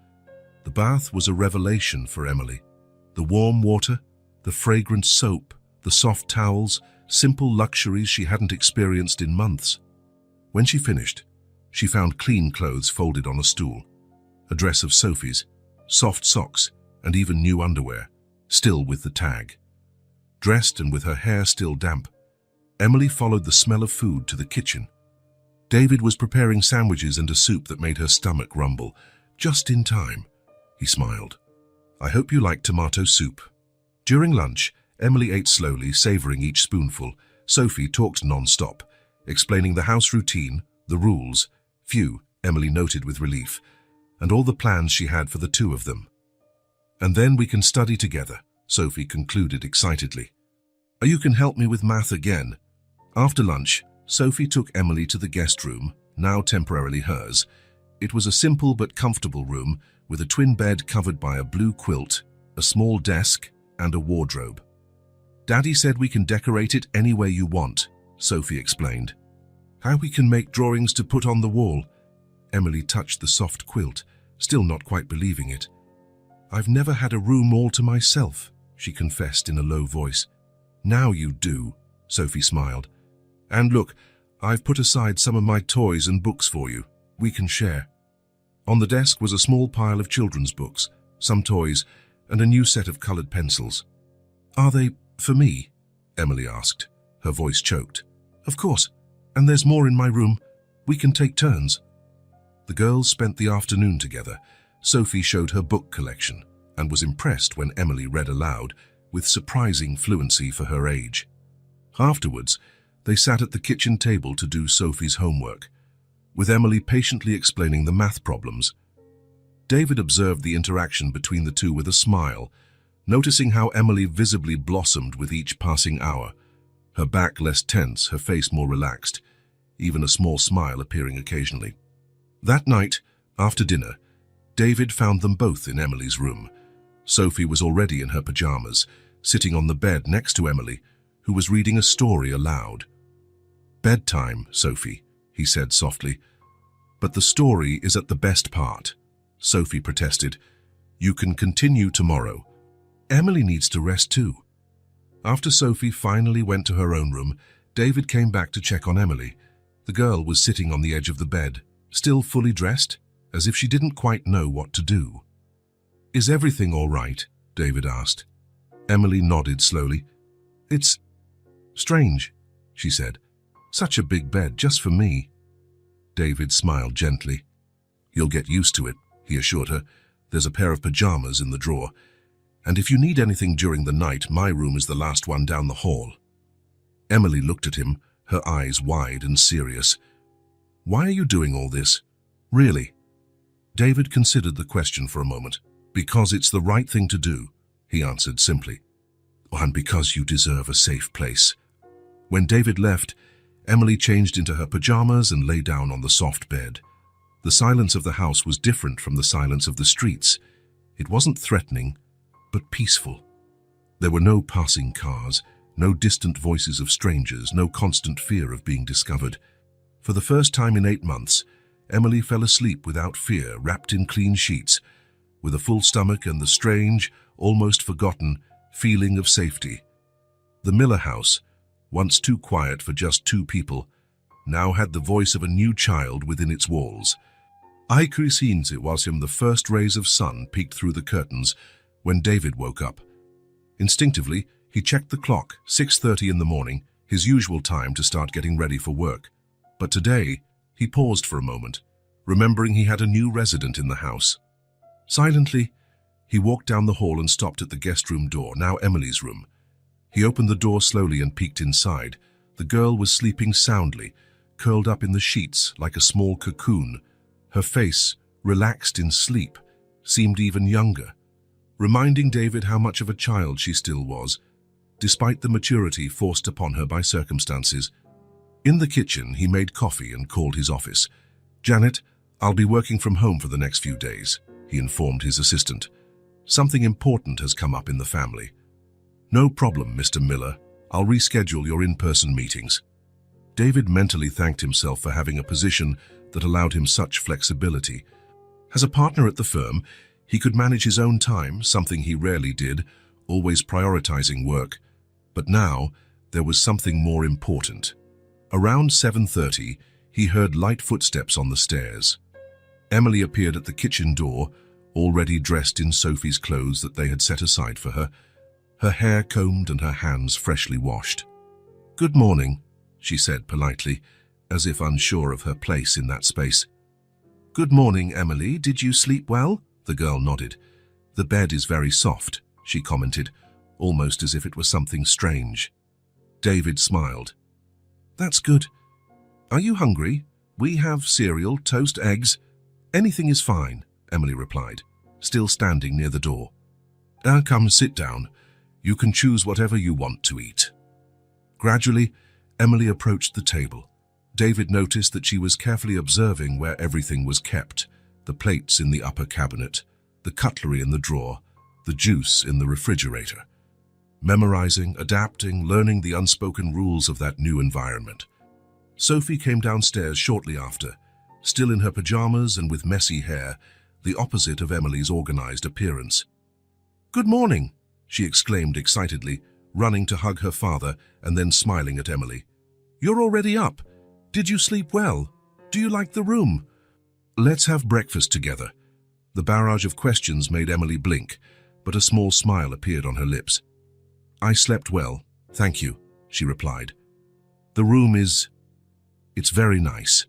The bath was a revelation for Emily. The warm water, the fragrant soap, the soft towels, simple luxuries she hadn't experienced in months. When she finished, she found clean clothes folded on a stool, a dress of Sophie's, soft socks, and even new underwear, still with the tag. Dressed and with her hair still damp, Emily followed the smell of food to the kitchen. David was preparing sandwiches and a soup that made her stomach rumble. "Just in time," he smiled. "I hope you like tomato soup." During lunch, Emily ate slowly, savoring each spoonful. Sophie talked non-stop, explaining the house routine, the rules, few, Emily noted with relief, and all the plans she had for the two of them. "And then we can study together," Sophie concluded excitedly. "You can help me with math again." After lunch, Sophie took Emily to the guest room, now temporarily hers. It was a simple but comfortable room with a twin bed covered by a blue quilt, a small desk, and a wardrobe. "Daddy said we can decorate it any way you want," Sophie explained. "How we can make drawings to put on the wall." Emily touched the soft quilt, still not quite believing it. "I've never had a room all to myself," she confessed in a low voice. "Now you do," Sophie smiled. "And look, I've put aside some of my toys and books for you. We can share." On the desk was a small pile of children's books, some toys, and a new set of colored pencils. "Are they for me?" Emily asked. Her voice choked. "Of course, and there's more in my room. We can take turns." The girls spent the afternoon together. Sophie showed her book collection and was impressed when Emily read aloud with surprising fluency for her age. Afterwards, they sat at the kitchen table to do Sophie's homework, with Emily patiently explaining the math problems. David observed the interaction between the two with a smile, noticing how Emily visibly blossomed with each passing hour, her back less tense, her face more relaxed, even a small smile appearing occasionally. That night, after dinner, David found them both in Emily's room. Sophie was already in her pajamas, sitting on the bed next to Emily, who was reading a story aloud. "Bedtime, Sophie," he said softly. "But the story is at the best part," Sophie protested. "You can continue tomorrow. Emily needs to rest too." After Sophie finally went to her own room, David came back to check on Emily. The girl was sitting on the edge of the bed, still fully dressed, as if she didn't quite know what to do. "Is everything all right?" David asked. Emily nodded slowly. "It's strange," she said. "Such a big bed just for me." David smiled gently. "You'll get used to it," he assured her. "There's a pair of pajamas in the drawer. And if you need anything during the night, my room is the last one down the hall." Emily looked at him, her eyes wide and serious. "Why are you doing all this? Really?" David considered the question for a moment. "Because it's the right thing to do," he answered simply. "And because you deserve a safe place." When David left, Emily changed into her pajamas and lay down on the soft bed. The silence of the house was different from the silence of the streets. It wasn't threatening, but peaceful. There were no passing cars, no distant voices of strangers, no constant fear of being discovered. For the first time in 8 months, Emily fell asleep without fear, wrapped in clean sheets, with a full stomach and the strange, almost forgotten, feeling of safety. The Miller house, once too quiet for just 2 people, now had the voice of a new child within its walls. I It was him the first rays of sun peeked through the curtains when David woke up. Instinctively, he checked the clock, 6:30 in the morning, his usual time to start getting ready for work. But today, he paused for a moment, remembering he had a new resident in the house. Silently, he walked down the hall and stopped at the guest room door, now Emily's room. He opened the door slowly and peeked inside. The girl was sleeping soundly, curled up in the sheets like a small cocoon. Her face, relaxed in sleep, seemed even younger, reminding David how much of a child she still was, despite the maturity forced upon her by circumstances. In the kitchen, he made coffee and called his office. "Janet, I'll be working from home for the next few days," he informed his assistant. "Something important has come up in the family." "No problem, Mr. Miller. I'll reschedule your in-person meetings." David mentally thanked himself for having a position that allowed him such flexibility. As a partner at the firm, he could manage his own time, something he rarely did, always prioritizing work. But now, there was something more important. Around 7:30, he heard light footsteps on the stairs. Emily appeared at the kitchen door, already dressed in Sophie's clothes that they had set aside for her hair combed and her hands freshly washed. "Good morning," she said politely, as if unsure of her place in that space. "Good morning, Emily. Did you sleep well?" The girl nodded. "The bed is very soft," she commented, almost as if it was something strange. David smiled. "That's good. Are you hungry? We have cereal, toast, eggs. Anything is fine," Emily replied, still standing near the door. Come, sit down. You can choose whatever you want to eat." Gradually, Emily approached the table. David noticed that she was carefully observing where everything was kept: the plates in the upper cabinet, the cutlery in the drawer, the juice in the refrigerator. Memorizing, adapting, learning the unspoken rules of that new environment. Sophie came downstairs shortly after, still in her pajamas and with messy hair, the opposite of Emily's organized appearance. "Good morning," she exclaimed excitedly, running to hug her father and then smiling at Emily. "You're already up. Did you sleep well? Do you like the room? Let's have breakfast together." The barrage of questions made Emily blink, but a small smile appeared on her lips. "I slept well, thank you," she replied. "The room it's very nice."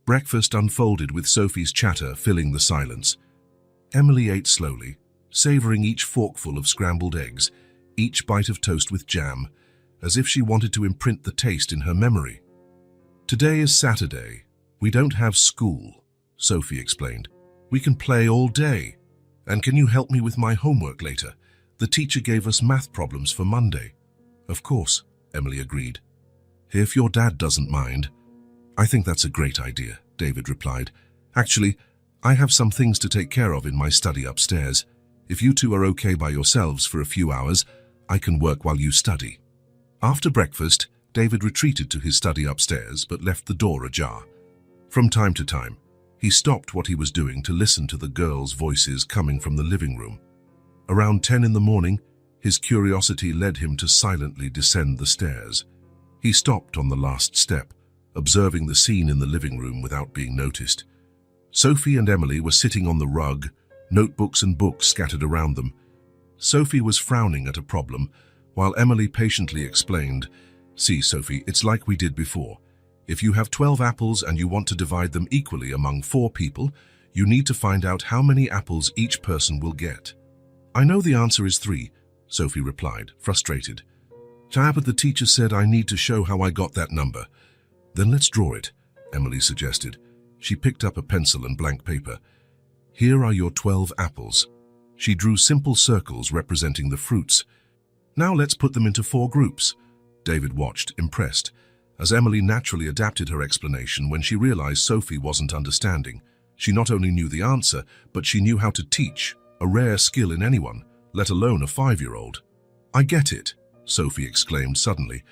Breakfast unfolded with Sophie's chatter filling the silence. Emily ate slowly, savoring each forkful of scrambled eggs, each bite of toast with jam, as if she wanted to imprint the taste in her memory. "Today is Saturday. We don't have school," Sophie explained. "We can play all day. And can you help me with my homework later? The teacher gave us math problems for Monday." "Of course," Emily agreed. "If your dad doesn't mind." "I think that's a great idea," David replied. "Actually, I have some things to take care of in my study upstairs. If you two are okay by yourselves for a few hours, I can work while you study." After breakfast, David retreated to his study upstairs but left the door ajar. From time to time, he stopped what he was doing to listen to the girls' voices coming from the living room. Around 10 in the morning, his curiosity led him to silently descend the stairs. He stopped on the last step, observing the scene in the living room without being noticed. Sophie and Emily were sitting on the rug, notebooks and books scattered around them. Sophie was frowning at a problem, while Emily patiently explained, "See, Sophie, it's like we did before. If you have 12 apples and you want to divide them equally among 4 people, you need to find out how many apples each person will get." "I know the answer is 3, Sophie replied, frustrated. "But the teacher said I need to show how I got that number." "Then let's draw it," Emily suggested. She picked up a pencil and blank paper. "Here are your 12 apples." She drew simple circles representing the fruits. "Now let's put them into 4 groups." David watched, impressed, as Emily naturally adapted her explanation when she realized Sophie wasn't understanding. She not only knew the answer, but she knew how to teach, a rare skill in anyone, let alone a 5-year-old. "I get it," Sophie exclaimed suddenly.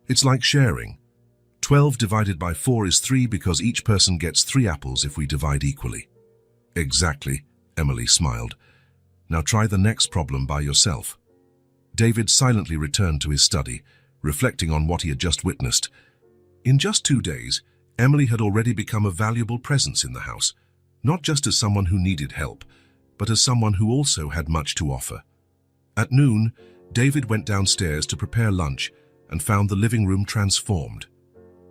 "It's like sharing. 12 divided by 4 is 3 because each person gets 3 apples if we divide equally." "Exactly," Emily smiled. "Now try the next problem by yourself." David silently returned to his study, reflecting on what he had just witnessed. In just 2 days, Emily had already become a valuable presence in the house, not just as someone who needed help, but as someone who also had much to offer. At noon, David went downstairs to prepare lunch and found the living room transformed.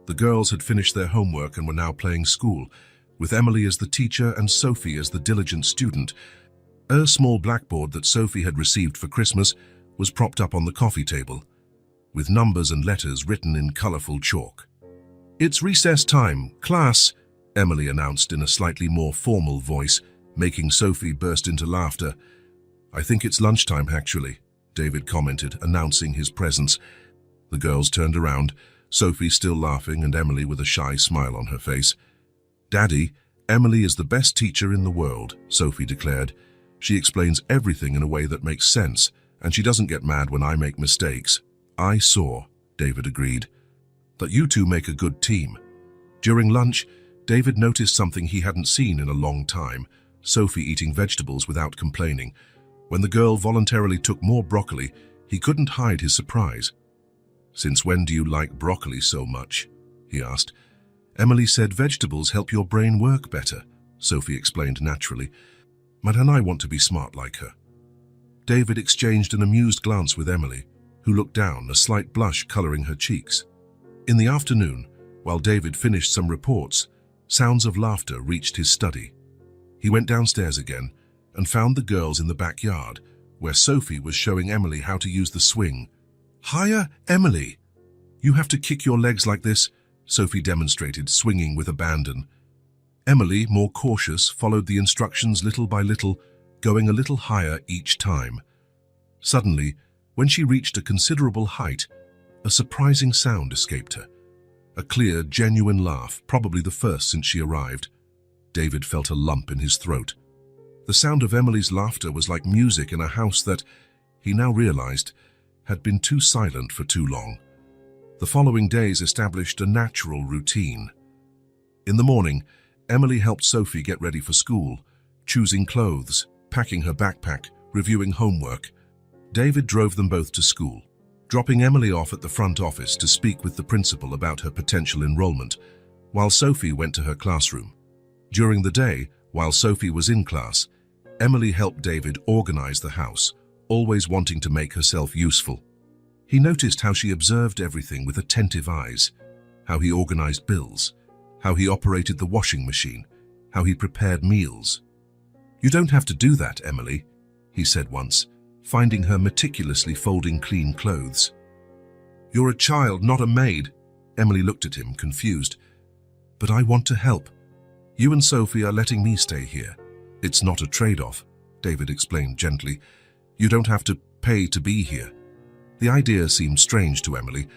The girls had finished their homework and were now playing school, with Emily as the teacher and Sophie as the diligent student. A small blackboard that Sophie had received for Christmas was propped up on the coffee table, with numbers and letters written in colorful chalk. "It's recess time, class," Emily announced in a slightly more formal voice, making Sophie burst into laughter. "I think it's lunchtime, actually," David commented, announcing his presence. The girls turned around, Sophie still laughing and Emily with a shy smile on her face. "Daddy, Emily is the best teacher in the world," Sophie declared. "She explains everything in a way that makes sense, and she doesn't get mad when I make mistakes." "I saw," David agreed. "That you two make a good team." During lunch, David noticed something he hadn't seen in a long time, Sophie eating vegetables without complaining. When the girl voluntarily took more broccoli, he couldn't hide his surprise. "Since when do you like broccoli so much?" he asked. "Emily said vegetables help your brain work better," Sophie explained naturally. "And I want to be smart like her." David exchanged an amused glance with Emily, who looked down, a slight blush coloring her cheeks. In the afternoon, while David finished some reports, sounds of laughter reached his study. He went downstairs again and found the girls in the backyard, where Sophie was showing Emily how to use the swing. "Higher, Emily! You have to kick your legs like this," Sophie demonstrated, swinging with abandon. Emily, more cautious, followed the instructions little by little, going a little higher each time. Suddenly, when she reached a considerable height, a surprising sound escaped her. A clear, genuine laugh, probably the first since she arrived. David felt a lump in his throat. The sound of Emily's laughter was like music in a house that, he now realized, had been too silent for too long. The following days established a natural routine. In the morning, Emily helped Sophie get ready for school, choosing clothes, packing her backpack, reviewing homework. David drove them both to school, dropping Emily off at the front office to speak with the principal about her potential enrollment, while Sophie went to her classroom. During the day, while Sophie was in class, Emily helped David organize the house, always wanting to make herself useful. He noticed how she observed everything with attentive eyes, how he organized bills, how he operated the washing machine, how he prepared meals. "You don't have to do that, Emily," he said once, finding her meticulously folding clean clothes. "You're a child, not a maid." Emily looked at him, confused. "But I want to help. You and Sophie are letting me stay here. It's not a trade-off," David explained gently. "You don't have to pay to be here." The idea seemed strange to Emily,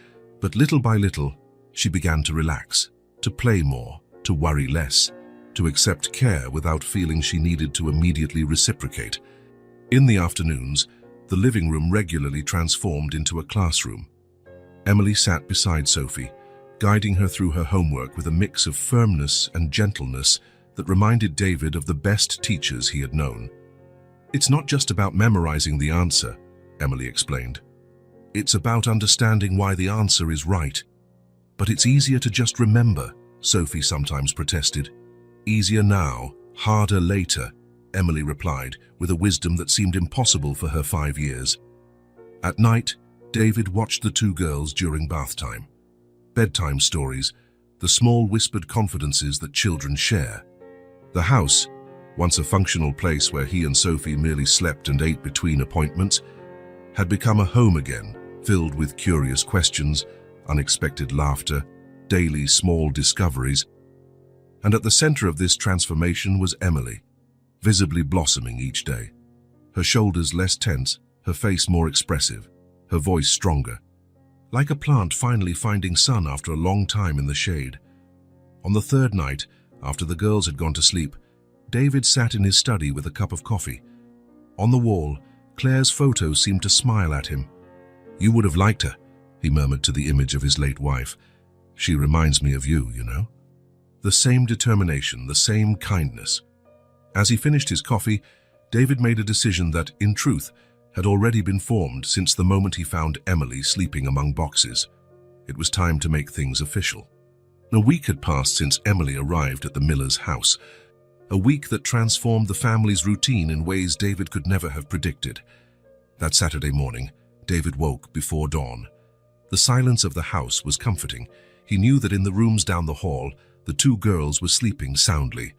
but little by little, she began to relax, to play more, to worry less, to accept care without feeling she needed to immediately reciprocate. In the afternoons, the living room regularly transformed into a classroom. Emily sat beside Sophie, guiding her through her homework with a mix of firmness and gentleness that reminded David of the best teachers he had known. "It's not just about memorizing the answer," Emily explained. "It's about understanding why the answer is right." "But it's easier to just remember," Sophie sometimes protested. "Easier now, harder later," Emily replied, with a wisdom that seemed impossible for her 5 years. At night, David watched the two girls during bath time. Bedtime stories, the small whispered confidences that children share. The house, once a functional place where he and Sophie merely slept and ate between appointments, had become a home again, filled with curious questions, unexpected laughter, daily small discoveries. And at the center of this transformation was Emily, visibly blossoming each day. Her shoulders less tense, her face more expressive, her voice stronger. Like a plant finally finding sun after a long time in the shade. On the third night, after the girls had gone to sleep, David sat in his study with a cup of coffee. On the wall, Claire's photo seemed to smile at him. "You would have liked her," he murmured to the image of his late wife. "She reminds me of you, you know." The same determination, the same kindness. As he finished his coffee, David made a decision that, in truth, had already been formed since the moment he found Emily sleeping among boxes. It was time to make things official. A week had passed since Emily arrived at the Miller's house. A week that transformed the family's routine in ways David could never have predicted. That Saturday morning, David woke before dawn. The silence of the house was comforting. He knew that in the rooms down the hall, the two girls were sleeping soundly.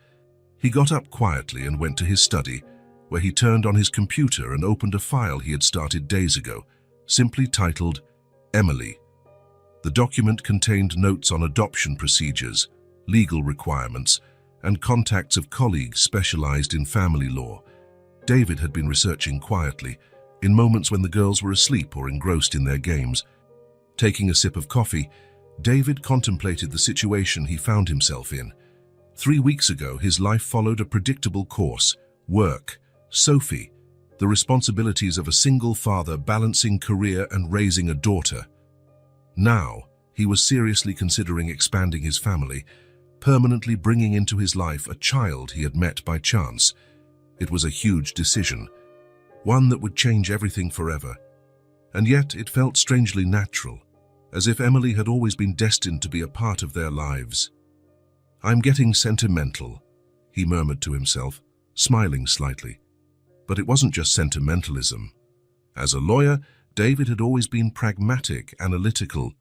He got up quietly and went to his study, where he turned on his computer and opened a file he had started days ago, simply titled Emily. The document contained notes on adoption procedures, legal requirements, and contacts of colleagues specialized in family law. David had been researching quietly, in moments when the girls were asleep or engrossed in their games. Taking a sip of coffee, David contemplated the situation he found himself in. 3 weeks ago, his life followed a predictable course: work, Sophie, the responsibilities of a single father balancing career and raising a daughter. Now, he was seriously considering expanding his family, permanently bringing into his life a child he had met by chance. It was a huge decision, one that would change everything forever. And yet it felt strangely natural, as if Emily had always been destined to be a part of their lives. "I'm getting sentimental," he murmured to himself, smiling slightly. But it wasn't just sentimentalism. As a lawyer, David had always been pragmatic, analytical,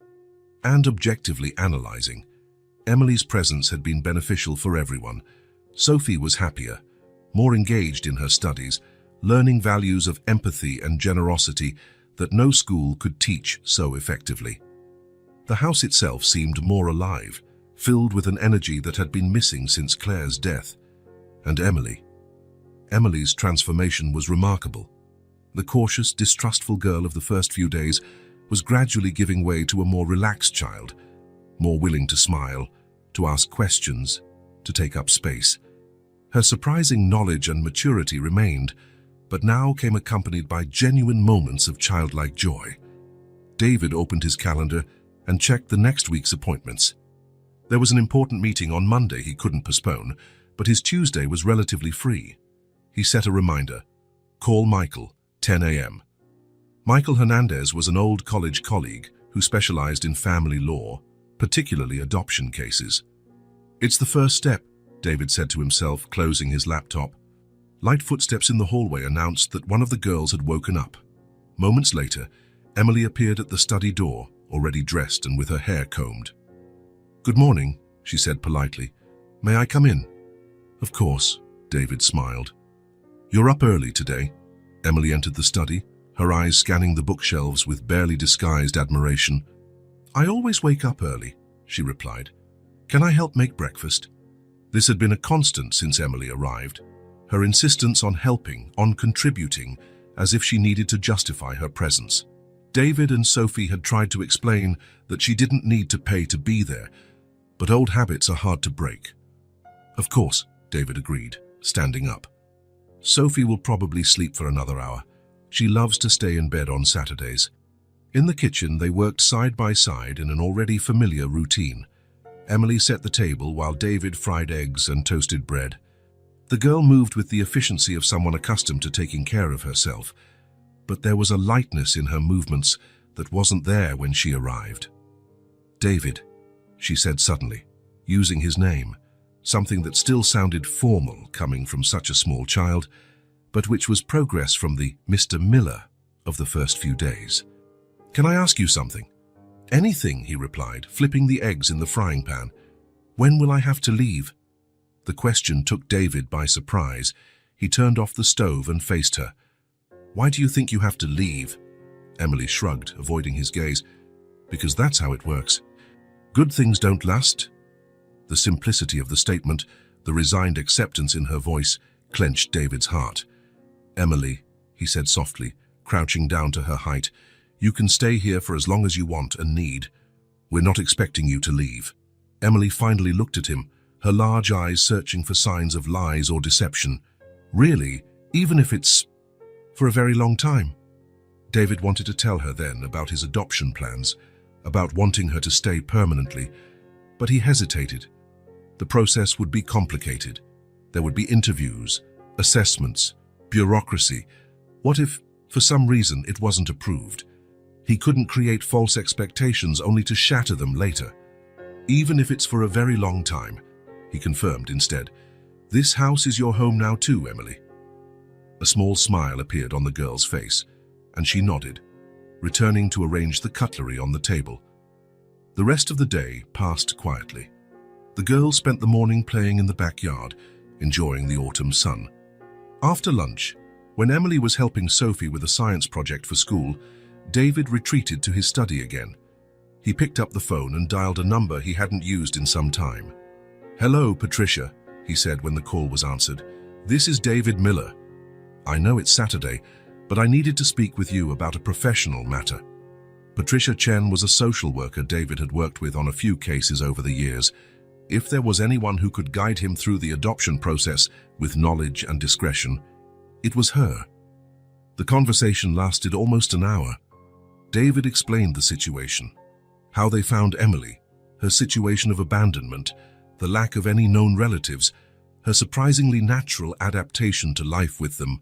and objectively analyzing. Emily's presence had been beneficial for everyone. Sophie was happier, more engaged in her studies, learning values of empathy and generosity that no school could teach so effectively. The house itself seemed more alive, filled with an energy that had been missing since Claire's death. And Emily's transformation was remarkable. The cautious, distrustful girl of the first few days was gradually giving way to a more relaxed child, more willing to smile, to ask questions, to take up space. Her surprising knowledge and maturity remained, but now came accompanied by genuine moments of childlike joy. David opened his calendar and checked the next week's appointments. There was an important meeting on Monday he couldn't postpone, but his Tuesday was relatively free. He set a reminder, Call Michael, 10 a.m. Michael Hernandez was an old college colleague who specialized in family law, particularly adoption cases. It's the first step, David said to himself, closing his laptop. Light footsteps in the hallway announced that one of the girls had woken up. Moments later, Emily appeared at the study door, already dressed and with her hair combed. "Good morning," she said politely. "May I come in?" "Of course," David smiled. "You're up early today." Emily entered the study, her eyes scanning the bookshelves with barely disguised admiration. "I always wake up early," she replied. "Can I help make breakfast?" This had been a constant since Emily arrived, her insistence on helping, on contributing, as if she needed to justify her presence. David and Sophie had tried to explain that she didn't need to pay to be there, but old habits are hard to break. "Of course," David agreed, standing up. "Sophie will probably sleep for another hour. She loves to stay in bed on Saturdays." In the kitchen, they worked side by side in an already familiar routine. Emily set the table while David fried eggs and toasted bread. The girl moved with the efficiency of someone accustomed to taking care of herself, but there was a lightness in her movements that wasn't there when she arrived. "David," she said suddenly, using his name, something that still sounded formal coming from such a small child, but which was progress from the Mr. Miller of the first few days. "Can I ask you something?" "Anything," he replied, flipping the eggs in the frying pan. "When will I have to leave?" The question took David by surprise. He turned off the stove and faced her. "Why do you think you have to leave?" Emily shrugged, avoiding his gaze. "Because that's how it works. Good things don't last." The simplicity of the statement, the resigned acceptance in her voice, clenched David's heart. "Emily," he said softly, crouching down to her height, "you can stay here for as long as you want and need. We're not expecting you to leave." Emily finally looked at him, her large eyes searching for signs of lies or deception. "Really? Even if it's for a very long time?" David wanted to tell her then about his adoption plans, about wanting her to stay permanently, but he hesitated. The process would be complicated. There would be interviews, assessments, bureaucracy. What if, for some reason, it wasn't approved? He couldn't create false expectations only to shatter them later. "Even if it's for a very long time," he confirmed instead. "This house is your home now too, Emily." A small smile appeared on the girl's face, and she nodded, returning to arrange the cutlery on the table. The rest of the day passed quietly. The girls spent the morning playing in the backyard, enjoying the autumn sun. After lunch, when Emily was helping Sophie with a science project for school, David retreated to his study again. He picked up the phone and dialed a number he hadn't used in some time. "Hello, Patricia," he said when the call was answered. "This is David Miller. I know it's Saturday, but I needed to speak with you about a professional matter." Patricia Chen was a social worker David had worked with on a few cases over the years. If there was anyone who could guide him through the adoption process with knowledge and discretion, it was her. The conversation lasted almost an hour. David explained the situation, how they found Emily, her situation of abandonment, the lack of any known relatives, her surprisingly natural adaptation to life with them.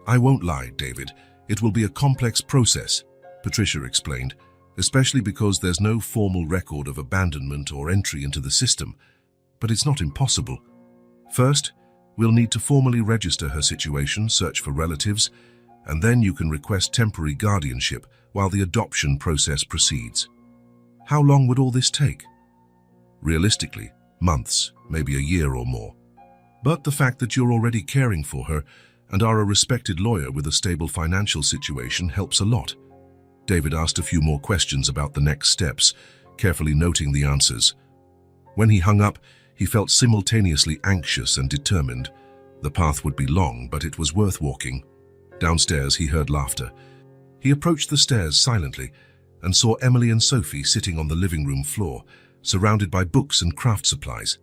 "I won't lie, David, it will be a complex process," Patricia explained, "especially because there's no formal record of abandonment or entry into the system. But it's not impossible. First, we'll need to formally register her situation, search for relatives, and then you can request temporary guardianship while the adoption process proceeds." "How long would all this take?" "Realistically, months, maybe a year or more. But the fact that you're already caring for her and are a respected lawyer with a stable financial situation helps a lot." David asked a few more questions about the next steps, carefully noting the answers. When he hung up, he felt simultaneously anxious and determined. The path would be long, but it was worth walking. Downstairs, he heard laughter. He approached the stairs silently and saw Emily and Sophie sitting on the living room floor, surrounded by books and craft supplies.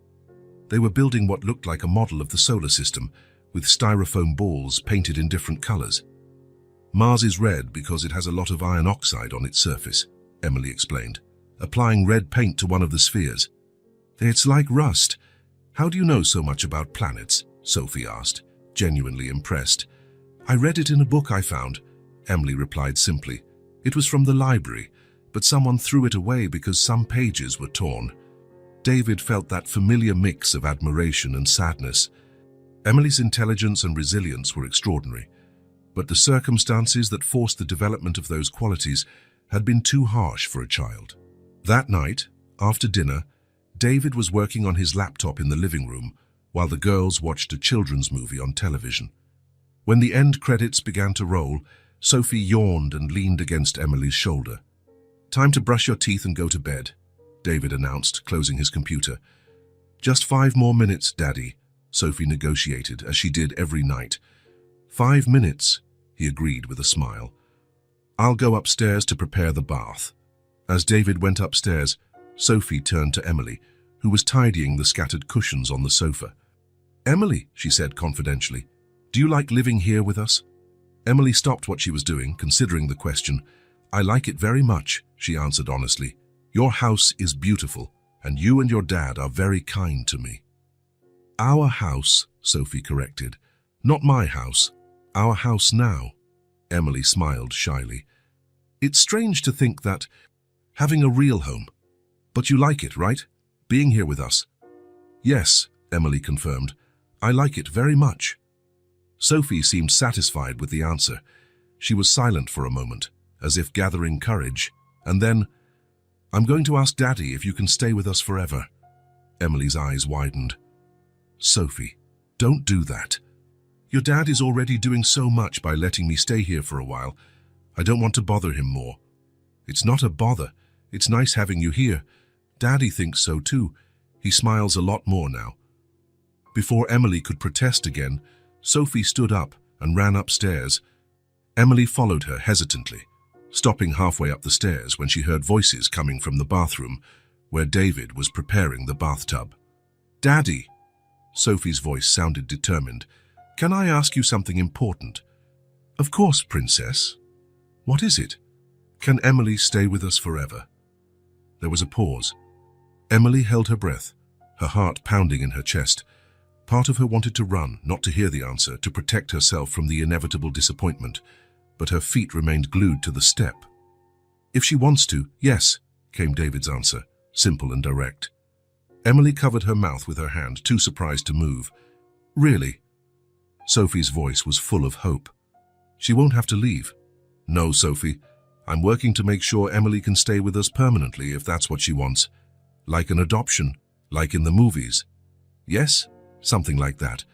They were building what looked like a model of the solar system, with styrofoam balls painted in different colors. "Mars is red because it has a lot of iron oxide on its surface," Emily explained, applying red paint to one of the spheres. "It's like rust. How do you know so much about planets?" Sophie asked, genuinely impressed. I read it in a book I found, Emily replied simply. It was from the library, but someone threw it away because some pages were torn. David felt that familiar mix of admiration and sadness. Emily's intelligence and resilience were extraordinary, but the circumstances that forced the development of those qualities had been too harsh for a child. That night, after dinner, David was working on his laptop in the living room while the girls watched a children's movie on television. When the end credits began to roll, Sophie yawned and leaned against Emily's shoulder. "Time to brush your teeth and go to bed," David announced, closing his computer. "Just 5 more minutes, Daddy," Sophie negotiated, as she did every night. 5 minutes, he agreed with a smile. "I'll go upstairs to prepare the bath." As David went upstairs, Sophie turned to Emily, who was tidying the scattered cushions on the sofa. "Emily," she said confidentially, "do you like living here with us?" Emily stopped what she was doing, considering the question. "I like it very much," she answered honestly. "Your house is beautiful, and you and your dad are very kind to me." "Our house," Sophie corrected. "Not my house. Our house now." Emily smiled shyly. "It's strange to think that, having a real home. But you like it, right? Being here with us?" "Yes," Emily confirmed. "I like it very much." Sophie seemed satisfied with the answer. She was silent for a moment, as if gathering courage, and then, "I'm going to ask Daddy if you can stay with us forever." Emily's eyes widened. "Sophie, don't do that. Your dad is already doing so much by letting me stay here for a while. I don't want to bother him more." "It's not a bother. It's nice having you here. Daddy thinks so too. He smiles a lot more now." Before Emily could protest again, Sophie stood up and ran upstairs. Emily followed her hesitantly, stopping halfway up the stairs when she heard voices coming from the bathroom, where David was preparing the bathtub. "Daddy," Sophie's voice sounded determined, "can I ask you something important?" "Of course, Princess. What is it?" "Can Emily stay with us forever?" There was a pause. Emily held her breath, her heart pounding in her chest. Part of her wanted to run, not to hear the answer, to protect herself from the inevitable disappointment, but her feet remained glued to the step. "If she wants to, yes," came David's answer, simple and direct. Emily covered her mouth with her hand, too surprised to move. "Really?" Sophie's voice was full of hope. "She won't have to leave." "No, Sophie. I'm working to make sure Emily can stay with us permanently if that's what she wants. Like an adoption, like in the movies." "Yes, something like that.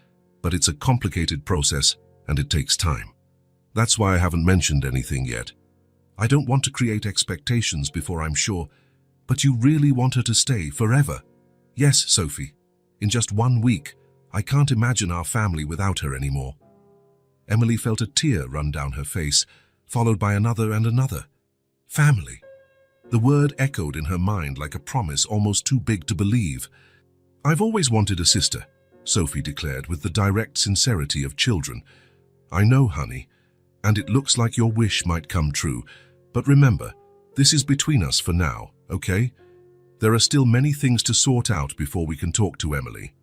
But it's a complicated process, and it takes time. That's why I haven't mentioned anything yet. I don't want to create expectations before I'm sure. But you really want her to stay forever?" "Yes, Sophie. In just 1 week, I can't imagine our family without her anymore." Emily felt a tear run down her face, followed by another and another. Family. The word echoed in her mind like a promise almost too big to believe. "I've always wanted a sister," Sophie declared with the direct sincerity of children. "I know, honey, and it looks like your wish might come true. But remember, this is between us for now, okay? There are still many things to sort out before we can talk to Emily."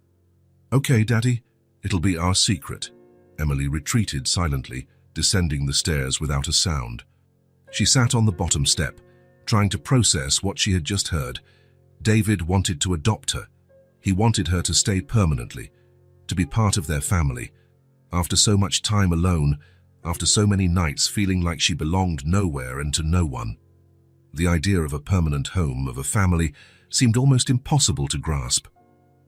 "Okay, Daddy, it'll be our secret." Emily retreated silently, descending the stairs without a sound. She sat on the bottom step, trying to process what she had just heard. David wanted to adopt her. He wanted her to stay permanently, to be part of their family. After so much time alone, after so many nights feeling like she belonged nowhere and to no one. The idea of a permanent home, of a family, seemed almost impossible to grasp.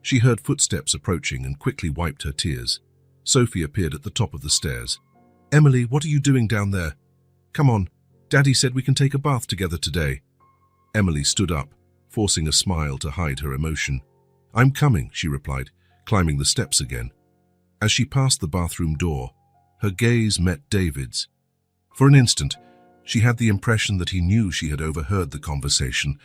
She heard footsteps approaching and quickly wiped her tears. Sophie appeared at the top of the stairs. "Emily, what are you doing down there? Come on, Daddy said we can take a bath together today." Emily stood up, forcing a smile to hide her emotion. "I'm coming," she replied, climbing the steps again. As she passed the bathroom door, her gaze met David's. For an instant, she had the impression that he knew she had overheard the conversation.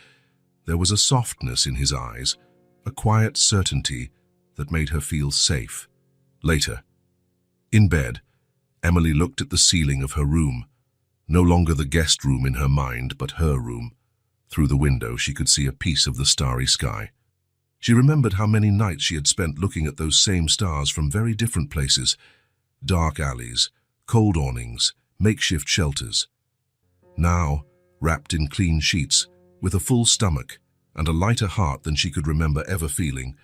There was a softness in his eyes, a quiet certainty that made her feel safe. Later, in bed, Emily looked at the ceiling of her room, no longer the guest room in her mind, but her room. Through the window, she could see a piece of the starry sky. She remembered how many nights she had spent looking at those same stars from very different places. Dark alleys, cold awnings, makeshift shelters. Now, wrapped in clean sheets, with a full stomach and a lighter heart than she could remember ever feeling,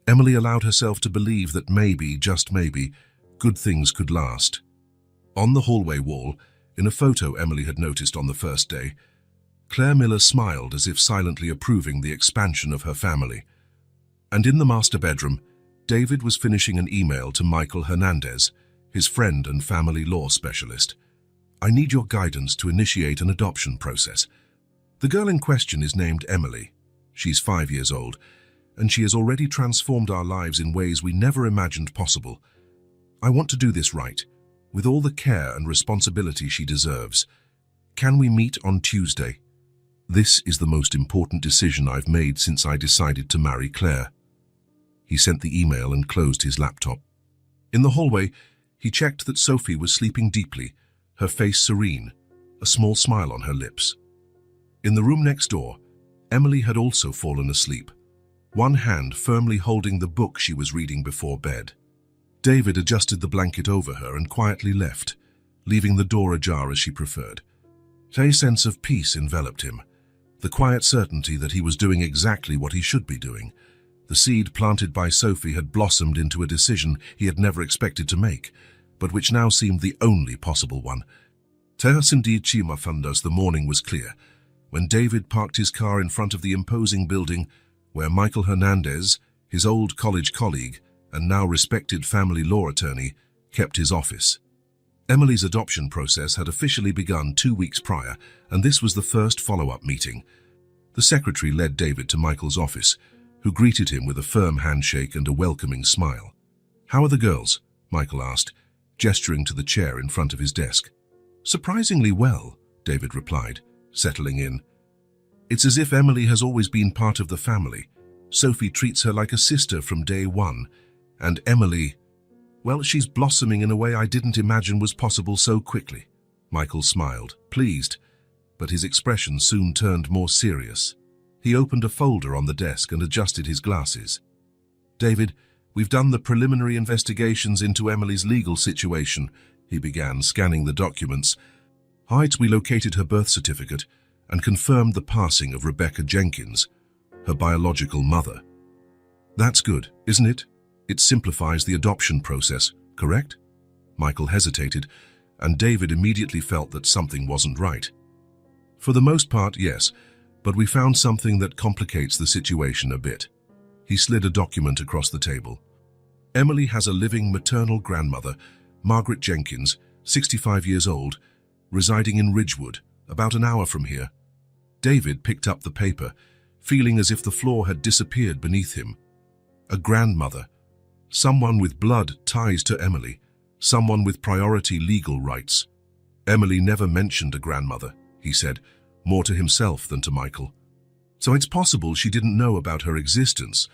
Emily allowed herself to believe that maybe, just maybe, good things could last. On the hallway wall, in a photo Emily had noticed on the first day, Claire Miller smiled as if silently approving the expansion of her family. And in the master bedroom, David was finishing an email to Michael Hernandez, his friend and family law specialist. "I need your guidance to initiate an adoption process. The girl in question is named Emily. She's 5 years old, and she has already transformed our lives in ways we never imagined possible. I want to do this right, with all the care and responsibility she deserves. Can we meet on Tuesday? This is the most important decision I've made since I decided to marry Claire." He sent the email and closed his laptop. In the hallway, he checked that Sophie was sleeping deeply, her face serene, a small smile on her lips. In the room next door, Emily had also fallen asleep, one hand firmly holding the book she was reading before bed. David adjusted the blanket over her and quietly left, leaving the door ajar as she preferred. A sense of peace enveloped him, the quiet certainty that he was doing exactly what he should be doing. The seed planted by Sophie had blossomed into a decision he had never expected to make, but which now seemed the only possible one. The morning was clear, when David parked his car in front of the imposing building where Michael Hernandez, his old college colleague and now respected family law attorney, kept his office. Emily's adoption process had officially begun 2 weeks prior, and this was the first follow-up meeting. The secretary led David to Michael's office, who greeted him with a firm handshake and a welcoming smile. "How are the girls?" Michael asked, gesturing to the chair in front of his desk. "Surprisingly well," David replied, settling in. "It's as if Emily has always been part of the family. Sophie treats her like a sister from day one, and Emily, well, she's blossoming in a way I didn't imagine was possible so quickly." Michael smiled, pleased, but his expression soon turned more serious. He opened a folder on the desk and adjusted his glasses. "David, we've done the preliminary investigations into Emily's legal situation," he began, scanning the documents. "We located her birth certificate and confirmed the passing of Rebecca Jenkins, her biological mother." "That's good, isn't it? It simplifies the adoption process, correct?" Michael hesitated, and David immediately felt that something wasn't right. "For the most part, yes, but we found something that complicates the situation a bit." He slid a document across the table. "Emily has a living maternal grandmother, Margaret Jenkins, 65 years old, residing in Ridgewood, about an hour from here." David picked up the paper, feeling as if the floor had disappeared beneath him. A grandmother. Someone with blood ties to Emily. Someone with priority legal rights. "Emily never mentioned a grandmother," he said, more to himself than to Michael. "So it's possible she didn't know about her existence,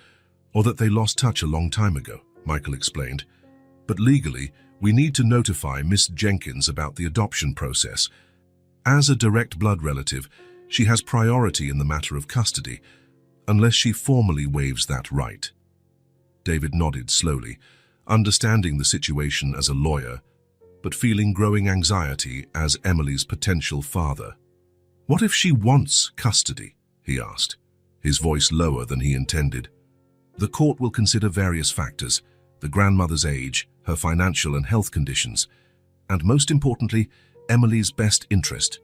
or that they lost touch a long time ago," Michael explained. "But legally, we need to notify Miss Jenkins about the adoption process. As a direct blood relative, she has priority in the matter of custody, unless she formally waives that right." David nodded slowly, understanding the situation as a lawyer, but feeling growing anxiety as Emily's potential father. "What if she wants custody?" he asked, his voice lower than he intended. "The court will consider various factors, the grandmother's age, her financial and health conditions, and most importantly, Emily's best interest.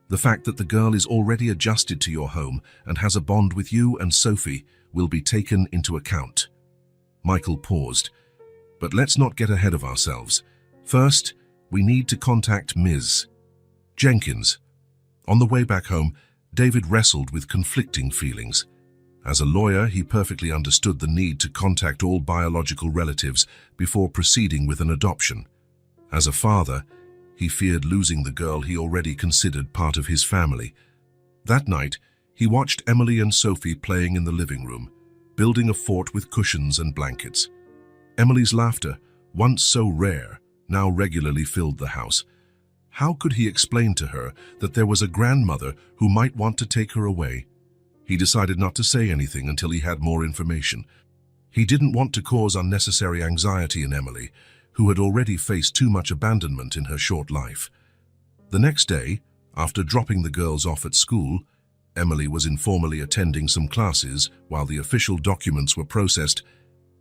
The fact that the girl is already adjusted to your home and has a bond with you and Sophie will be taken into account." Michael paused. "But let's not get ahead of ourselves. First, we need to contact Ms. Jenkins." On the way back home, David wrestled with conflicting feelings. As a lawyer, he perfectly understood the need to contact all biological relatives before proceeding with an adoption. As a father, he feared losing the girl he already considered part of his family. That night, he watched Emily and Sophie playing in the living room, building a fort with cushions and blankets. Emily's laughter, once so rare, now regularly filled the house. How could he explain to her that there was a grandmother who might want to take her away? He decided not to say anything until he had more information. He didn't want to cause unnecessary anxiety in Emily, who had already faced too much abandonment in her short life. The next day, after dropping the girls off at school, Emily was informally attending some classes while the official documents were processed.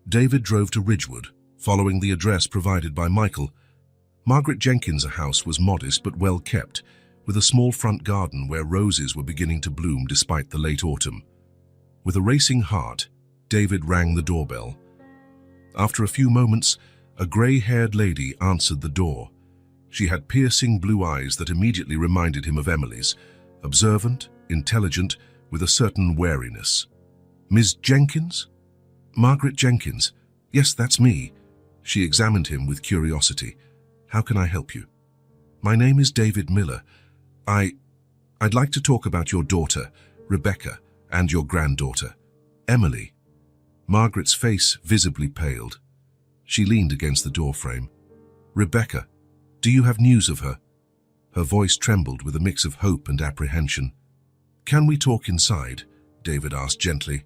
David drove to Ridgewood, following the address provided by Michael. Margaret Jenkins' house was modest but well kept, with a small front garden where roses were beginning to bloom despite the late autumn. With a racing heart, David rang the doorbell. After a few moments, a grey-haired lady answered the door. She had piercing blue eyes that immediately reminded him of Emily's, observant, intelligent, with a certain wariness. "Ms. Jenkins?" "Margaret Jenkins. Yes, that's me." She examined him with curiosity. "How can I help you?" "My name is David Miller. I'd like to talk about your daughter, Rebecca, and your granddaughter, Emily." Margaret's face visibly paled. She leaned against the doorframe. "Rebecca, do you have news of her?" Her voice trembled with a mix of hope and apprehension. "Can we talk inside?" David asked gently.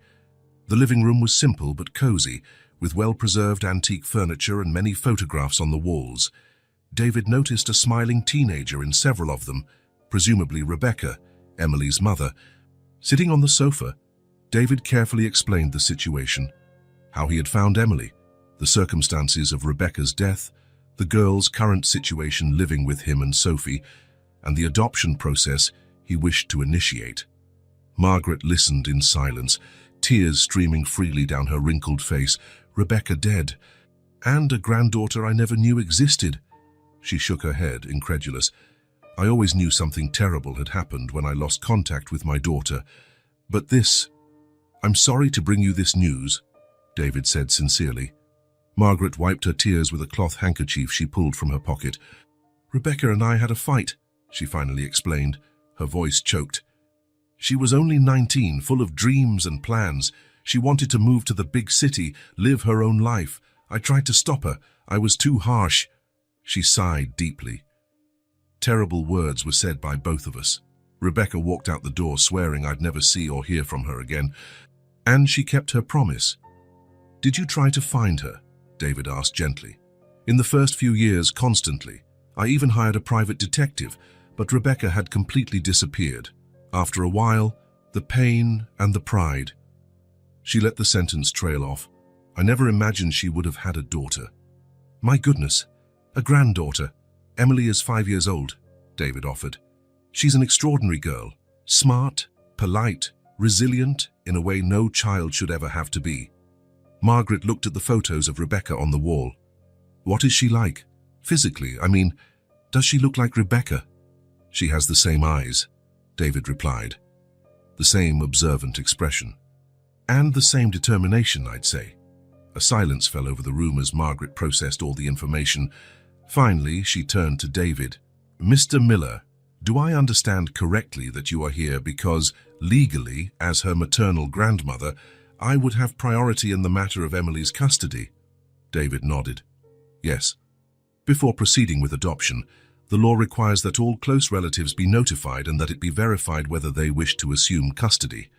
The living room was simple but cozy, with well-preserved antique furniture and many photographs on the walls. David noticed a smiling teenager in several of them, presumably Rebecca, Emily's mother. Sitting on the sofa, David carefully explained the situation, how he had found Emily, the circumstances of Rebecca's death, the girl's current situation living with him and Sophie, and the adoption process he wished to initiate. Margaret listened in silence, tears streaming freely down her wrinkled face. "Rebecca dead, and a granddaughter I never knew existed." She shook her head, incredulous. "I always knew something terrible had happened when I lost contact with my daughter. But this... I'm sorry to bring you this news," David said sincerely. Margaret wiped her tears with a cloth handkerchief she pulled from her pocket. "Rebecca and I had a fight," she finally explained, her voice choked. "She was only 19, full of dreams and plans. She wanted to move to the big city, live her own life. I tried to stop her. I was too harsh." She sighed deeply. "Terrible words were said by both of us." Rebecca walked out the door swearing I'd never see or hear from her again. "And she kept her promise." "Did you try to find her?" David asked gently. "In the first few years, constantly. I even hired a private detective, but Rebecca had completely disappeared. After a while, the pain and the pride." She let the sentence trail off. "I never imagined she would have had a daughter." "My goodness, a granddaughter. Emily is 5 years old," David offered. "She's an extraordinary girl, smart, polite, resilient in a way no child should ever have to be." Margaret looked at the photos of Rebecca on the wall. "What is she like? Physically, I mean, does she look like Rebecca?" "She has the same eyes," David replied. "The same observant expression. And the same determination, I'd say." A silence fell over the room as Margaret processed all the information. Finally, she turned to David. "Mr. Miller, do I understand correctly that you are here because, legally, as her maternal grandmother, I would have priority in the matter of Emily's custody?" David nodded. "Yes. Before proceeding with adoption, the law requires that all close relatives be notified and that it be verified whether they wish to assume custody."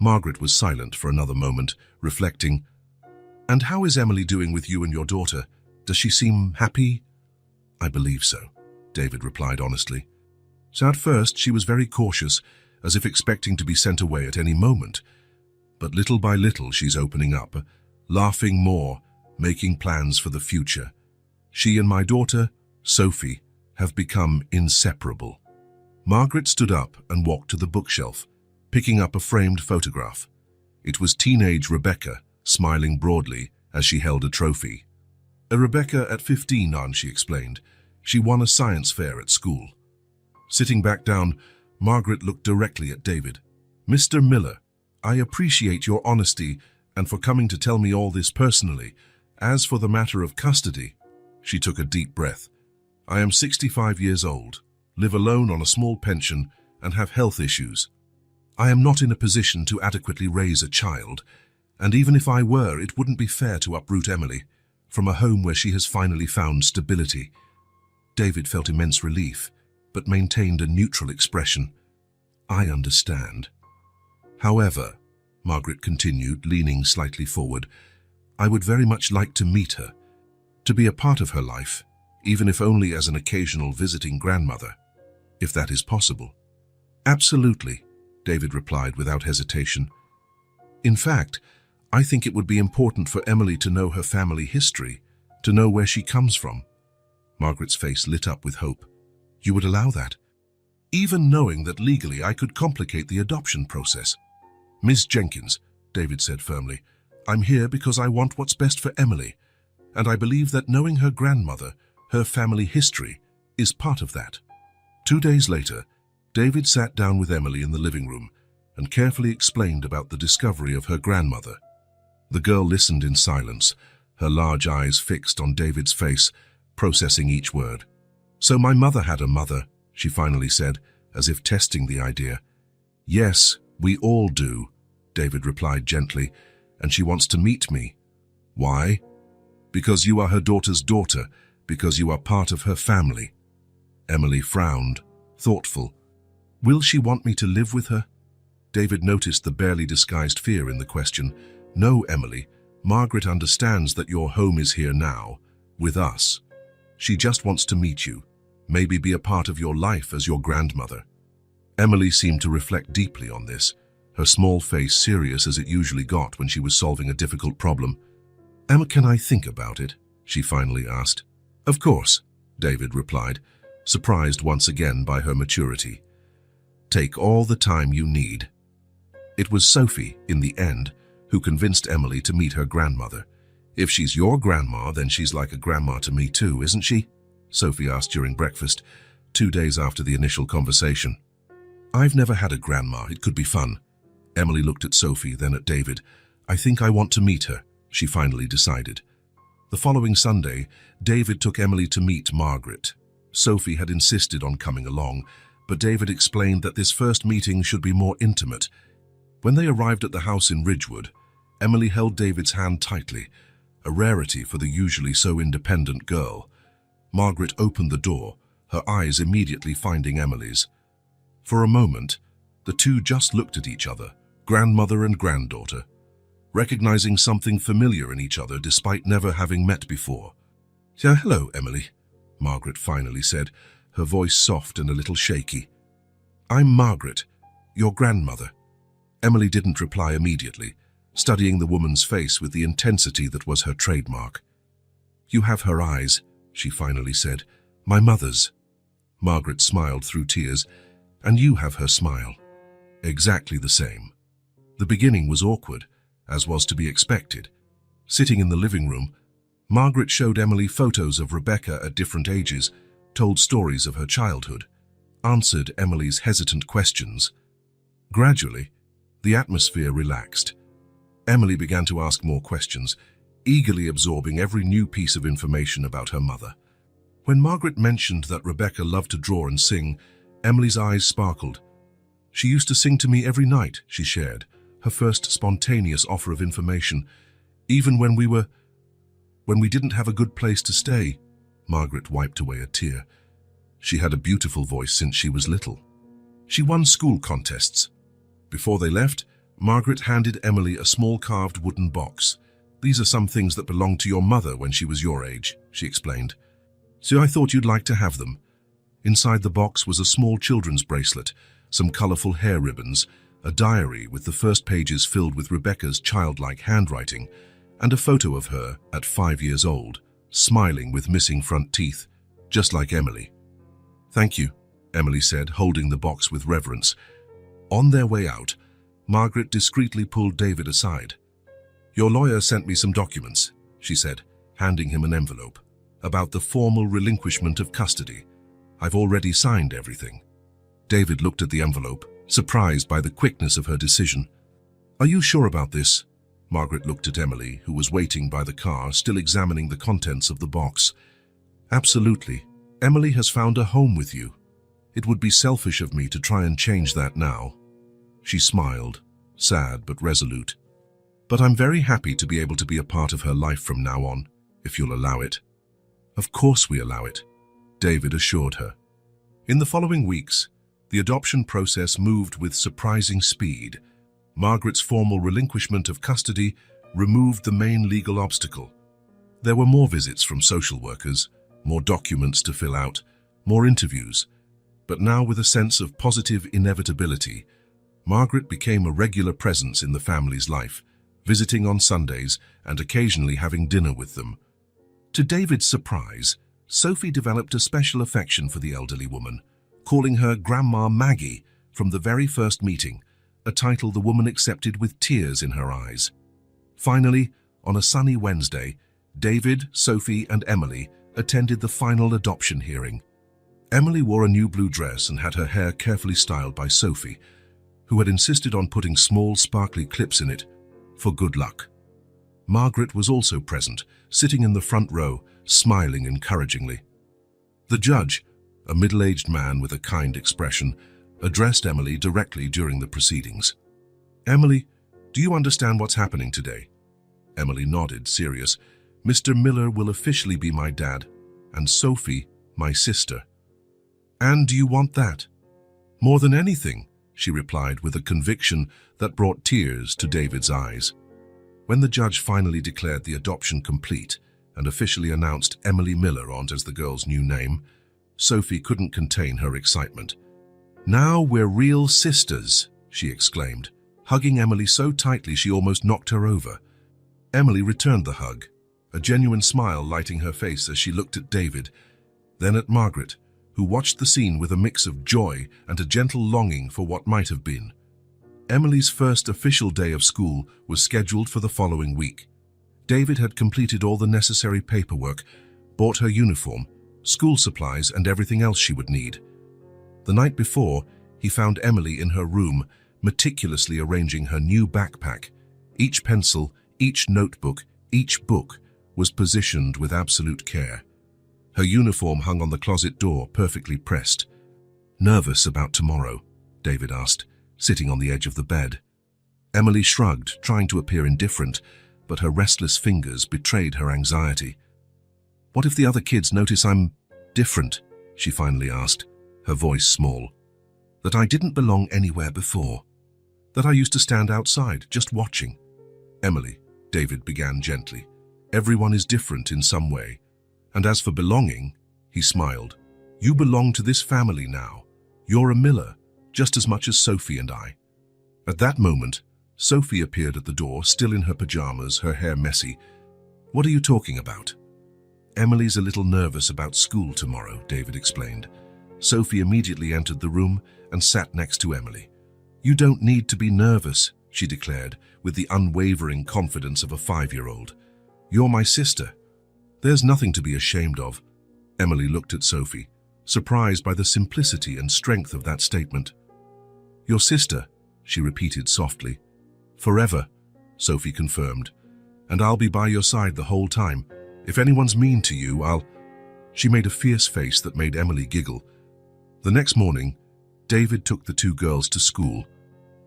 Margaret was silent for another moment, reflecting. "And how is Emily doing with you and your daughter? Does she seem happy?" "I believe so," David replied honestly. "So at first she was very cautious, as if expecting to be sent away at any moment. But little by little she's opening up, laughing more, making plans for the future. She and my daughter, Sophie, have become inseparable." Margaret stood up and walked to the bookshelf, picking up a framed photograph. It was teenage Rebecca, smiling broadly as she held a trophy. "A Rebecca at 15, Aunt," she explained. "She won a science fair at school." Sitting back down, Margaret looked directly at David. "Mr. Miller, I appreciate your honesty and for coming to tell me all this personally. As for the matter of custody," she took a deep breath. "I am 65 years old, live alone on a small pension, and have health issues. I am not in a position to adequately raise a child, and even if I were, it wouldn't be fair to uproot Emily from a home where she has finally found stability." David felt immense relief, but maintained a neutral expression. "I understand. However," Margaret continued, leaning slightly forward, "I would very much like to meet her. To be a part of her life, even if only as an occasional visiting grandmother, if that is possible. Absolutely, David replied without hesitation. In fact, I think it would be important for Emily to know her family history, to know where she comes from. Margaret's face lit up with hope. You would allow that? Even knowing that legally I could complicate the adoption process. Miss Jenkins, David said firmly, I'm here because I want what's best for Emily, and I believe that knowing her grandmother, her family history, is part of that. 2 days later, David sat down with Emily in the living room and carefully explained about the discovery of her grandmother. The girl listened in silence, her large eyes fixed on David's face, processing each word. So my mother had a mother, she finally said, as if testing the idea. Yes, we all do, David replied gently, and she wants to meet me. Why? Because you are her daughter's daughter, because you are part of her family. Emily frowned, thoughtful. Will she want me to live with her? David noticed the barely disguised fear in the question. No, Emily, Margaret understands that your home is here now, with us. She just wants to meet you, maybe be a part of your life as your grandmother. Emily seemed to reflect deeply on this, her small face serious as it usually got when she was solving a difficult problem. Emma, can I think about it? She finally asked. Of course, David replied, surprised once again by her maturity. Take all the time you need. It was Sophie, in the end, who convinced Emily to meet her grandmother. If she's your grandma, then she's like a grandma to me too, isn't she? Sophie asked during breakfast, 2 days after the initial conversation. I've never had a grandma, it could be fun. Emily looked at Sophie, then at David. I think I want to meet her, she finally decided. The following Sunday, David took Emily to meet Margaret. Sophie had insisted on coming along, but David explained that this first meeting should be more intimate. When they arrived at the house in Ridgewood, Emily held David's hand tightly, a rarity for the usually so independent girl. Margaret opened the door, her eyes immediately finding Emily's. For a moment, the two just looked at each other, grandmother and granddaughter, recognizing something familiar in each other despite never having met before. Hello, Emily, Margaret finally said, her voice soft and a little shaky. I'm Margaret, your grandmother. Emily didn't reply immediately, studying the woman's face with the intensity that was her trademark. You have her eyes, she finally said. My mother's. Margaret smiled through tears. And you have her smile. Exactly the same. The beginning was awkward, as was to be expected. Sitting in the living room, Margaret showed Emily photos of Rebecca at different ages, told stories of her childhood, answered Emily's hesitant questions. Gradually, the atmosphere relaxed. Emily began to ask more questions, eagerly absorbing every new piece of information about her mother. When Margaret mentioned that Rebecca loved to draw and sing, Emily's eyes sparkled. She used to sing to me every night, she shared, her first spontaneous offer of information, even when we didn't have a good place to stay. Margaret wiped away a tear. She had a beautiful voice since she was little. She won school contests. Before they left, Margaret handed Emily a small carved wooden box. These are some things that belonged to your mother when she was your age, she explained. So I thought you'd like to have them. Inside the box was a small children's bracelet, some colorful hair ribbons, a diary with the first pages filled with Rebecca's childlike handwriting, and a photo of her at 5 years old, smiling with missing front teeth, just like Emily. Thank you, Emily said, holding the box with reverence. On their way out, Margaret discreetly pulled David aside. Your lawyer sent me some documents, she said, handing him an envelope, about the formal relinquishment of custody. I've already signed everything. David looked at the envelope, surprised by the quickness of her decision. Are you sure about this? Margaret looked at Emily, who was waiting by the car, still examining the contents of the box. Absolutely. Emily has found a home with you. It would be selfish of me to try and change that now. She smiled, sad but resolute. But I'm very happy to be able to be a part of her life from now on, if you'll allow it. Of course we allow it, David assured her. In the following weeks, the adoption process moved with surprising speed. Margaret's formal relinquishment of custody removed the main legal obstacle. There were more visits from social workers, more documents to fill out, more interviews, but now with a sense of positive inevitability, Margaret became a regular presence in the family's life, visiting on Sundays and occasionally having dinner with them. To David's surprise, Sophie developed a special affection for the elderly woman, calling her Grandma Maggie from the very first meeting, a title the woman accepted with tears in her eyes. Finally, on a sunny Wednesday, David, Sophie, and Emily attended the final adoption hearing. Emily wore a new blue dress and had her hair carefully styled by Sophie, who had insisted on putting small, sparkly clips in it for good luck. Margaret was also present, sitting in the front row, smiling encouragingly. The judge, a middle-aged man with a kind expression, addressed Emily directly during the proceedings. "Emily, do you understand what's happening today?" Emily nodded, serious. "Mr. Miller will officially be my dad, and Sophie, my sister." "And do you want that?" "More than anything," she replied with a conviction that brought tears to David's eyes. When the judge finally declared the adoption complete and officially announced Emily Miller as the girl's new name, Sophie couldn't contain her excitement. "Now we're real sisters," she exclaimed, hugging Emily so tightly she almost knocked her over. Emily returned the hug, a genuine smile lighting her face as she looked at David, then at Margaret, who watched the scene with a mix of joy and a gentle longing for what might have been. Emily's first official day of school was scheduled for the following week. David had completed all the necessary paperwork, bought her uniform, school supplies, and everything else she would need. The night before, he found Emily in her room, meticulously arranging her new backpack. Each pencil, each notebook, each book was positioned with absolute care. Her uniform hung on the closet door, perfectly pressed. "Nervous about tomorrow?" David asked, sitting on the edge of the bed. Emily shrugged, trying to appear indifferent, but her restless fingers betrayed her anxiety. "What if the other kids notice I'm different?" she finally asked, her voice small. "That I didn't belong anywhere before. That I used to stand outside, just watching." "Emily," David began gently, "everyone is different in some way. And as for belonging," he smiled, "you belong to this family now. You're a Miller, just as much as Sophie and I." At that moment, Sophie appeared at the door, still in her pajamas, her hair messy. "What are you talking about?" "Emily's a little nervous about school tomorrow," David explained. Sophie immediately entered the room and sat next to Emily. "You don't need to be nervous," she declared, with the unwavering confidence of a 5-year-old. "You're my sister. There's nothing to be ashamed of." Emily looked at Sophie, surprised by the simplicity and strength of that statement. "Your sister," she repeated softly. "Forever," Sophie confirmed. "And I'll be by your side the whole time. If anyone's mean to you, I'll—" She made a fierce face that made Emily giggle. The next morning, David took the two girls to school.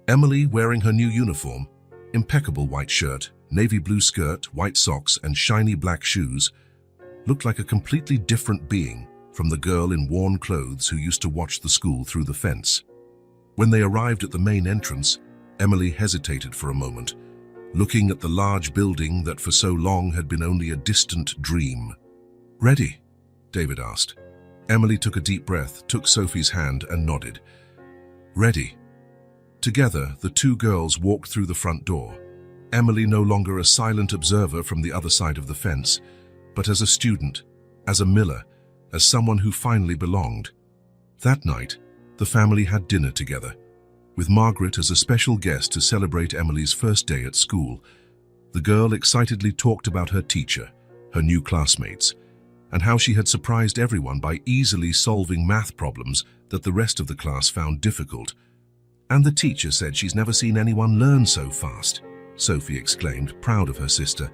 Emily, wearing her new uniform, impeccable white shirt, navy blue skirt, white socks, and shiny black shoes, looked like a completely different being from the girl in worn clothes who used to watch the school through the fence. When they arrived at the main entrance, Emily hesitated for a moment, looking at the large building that for so long had been only a distant dream. "Ready?" David asked. Emily took a deep breath, took Sophie's hand, and nodded. "Ready." Together, the two girls walked through the front door, Emily no longer a silent observer from the other side of the fence, but as a student, as a Miller, as someone who finally belonged. That night, the family had dinner together, with Margaret as a special guest to celebrate Emily's first day at school. The girl excitedly talked about her teacher, her new classmates, and how she had surprised everyone by easily solving math problems that the rest of the class found difficult. "And the teacher said she's never seen anyone learn so fast," Sophie exclaimed, proud of her sister.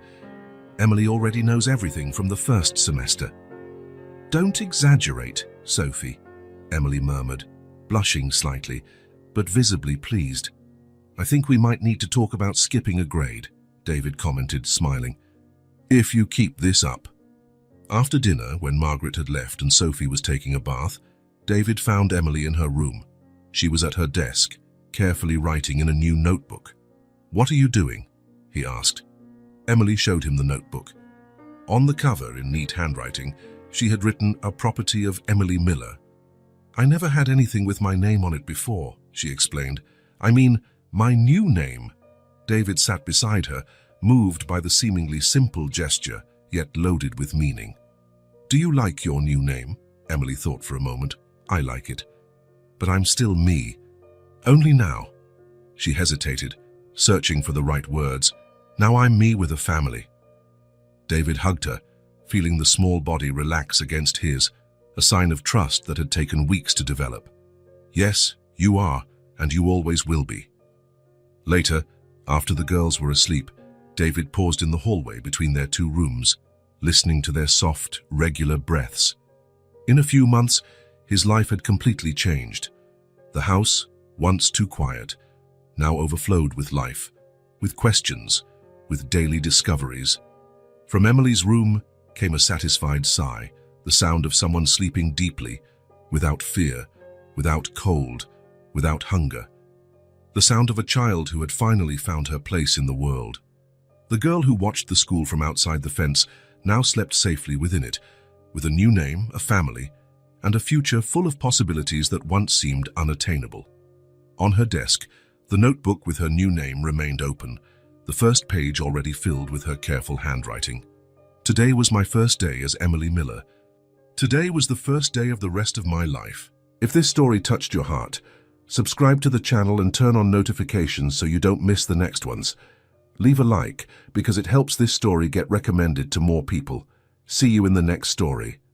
"Emily already knows everything from the first semester." "Don't exaggerate, Sophie," Emily murmured, blushing slightly, but visibly pleased. "I think we might need to talk about skipping a grade," David commented, smiling. "If you keep this up." After dinner, when Margaret had left and Sophie was taking a bath, David found Emily in her room. She was at her desk, carefully writing in a new notebook. "What are you doing?" he asked. Emily showed him the notebook. On the cover, in neat handwriting, she had written "A property of Emily Miller." "I never had anything with my name on it before," she explained. "I mean, my new name." David sat beside her, moved by the seemingly simple gesture, yet loaded with meaning. "Do you like your new name?" Emily thought for a moment. "I like it. But I'm still me. Only now." She hesitated, searching for the right words. "Now I'm me with a family." David hugged her, feeling the small body relax against his, a sign of trust that had taken weeks to develop. "Yes, you are, and you always will be." Later, after the girls were asleep, David paused in the hallway between their two rooms, listening to their soft, regular breaths. In a few months, his life had completely changed. The house, once too quiet, now overflowed with life, with questions, with daily discoveries. From Emily's room came a satisfied sigh, the sound of someone sleeping deeply, without fear, without cold, without hunger. The sound of a child who had finally found her place in the world. The girl who watched the school from outside the fence now slept safely within it, with a new name, a family, and a future full of possibilities that once seemed unattainable. On her desk, the notebook with her new name remained open, the first page already filled with her careful handwriting. "Today was my first day as Emily Miller. Today was the first day of the rest of my life." If this story touched your heart, subscribe to the channel and turn on notifications so you don't miss the next ones. Leave a like because it helps this story get recommended to more people. See you in the next story.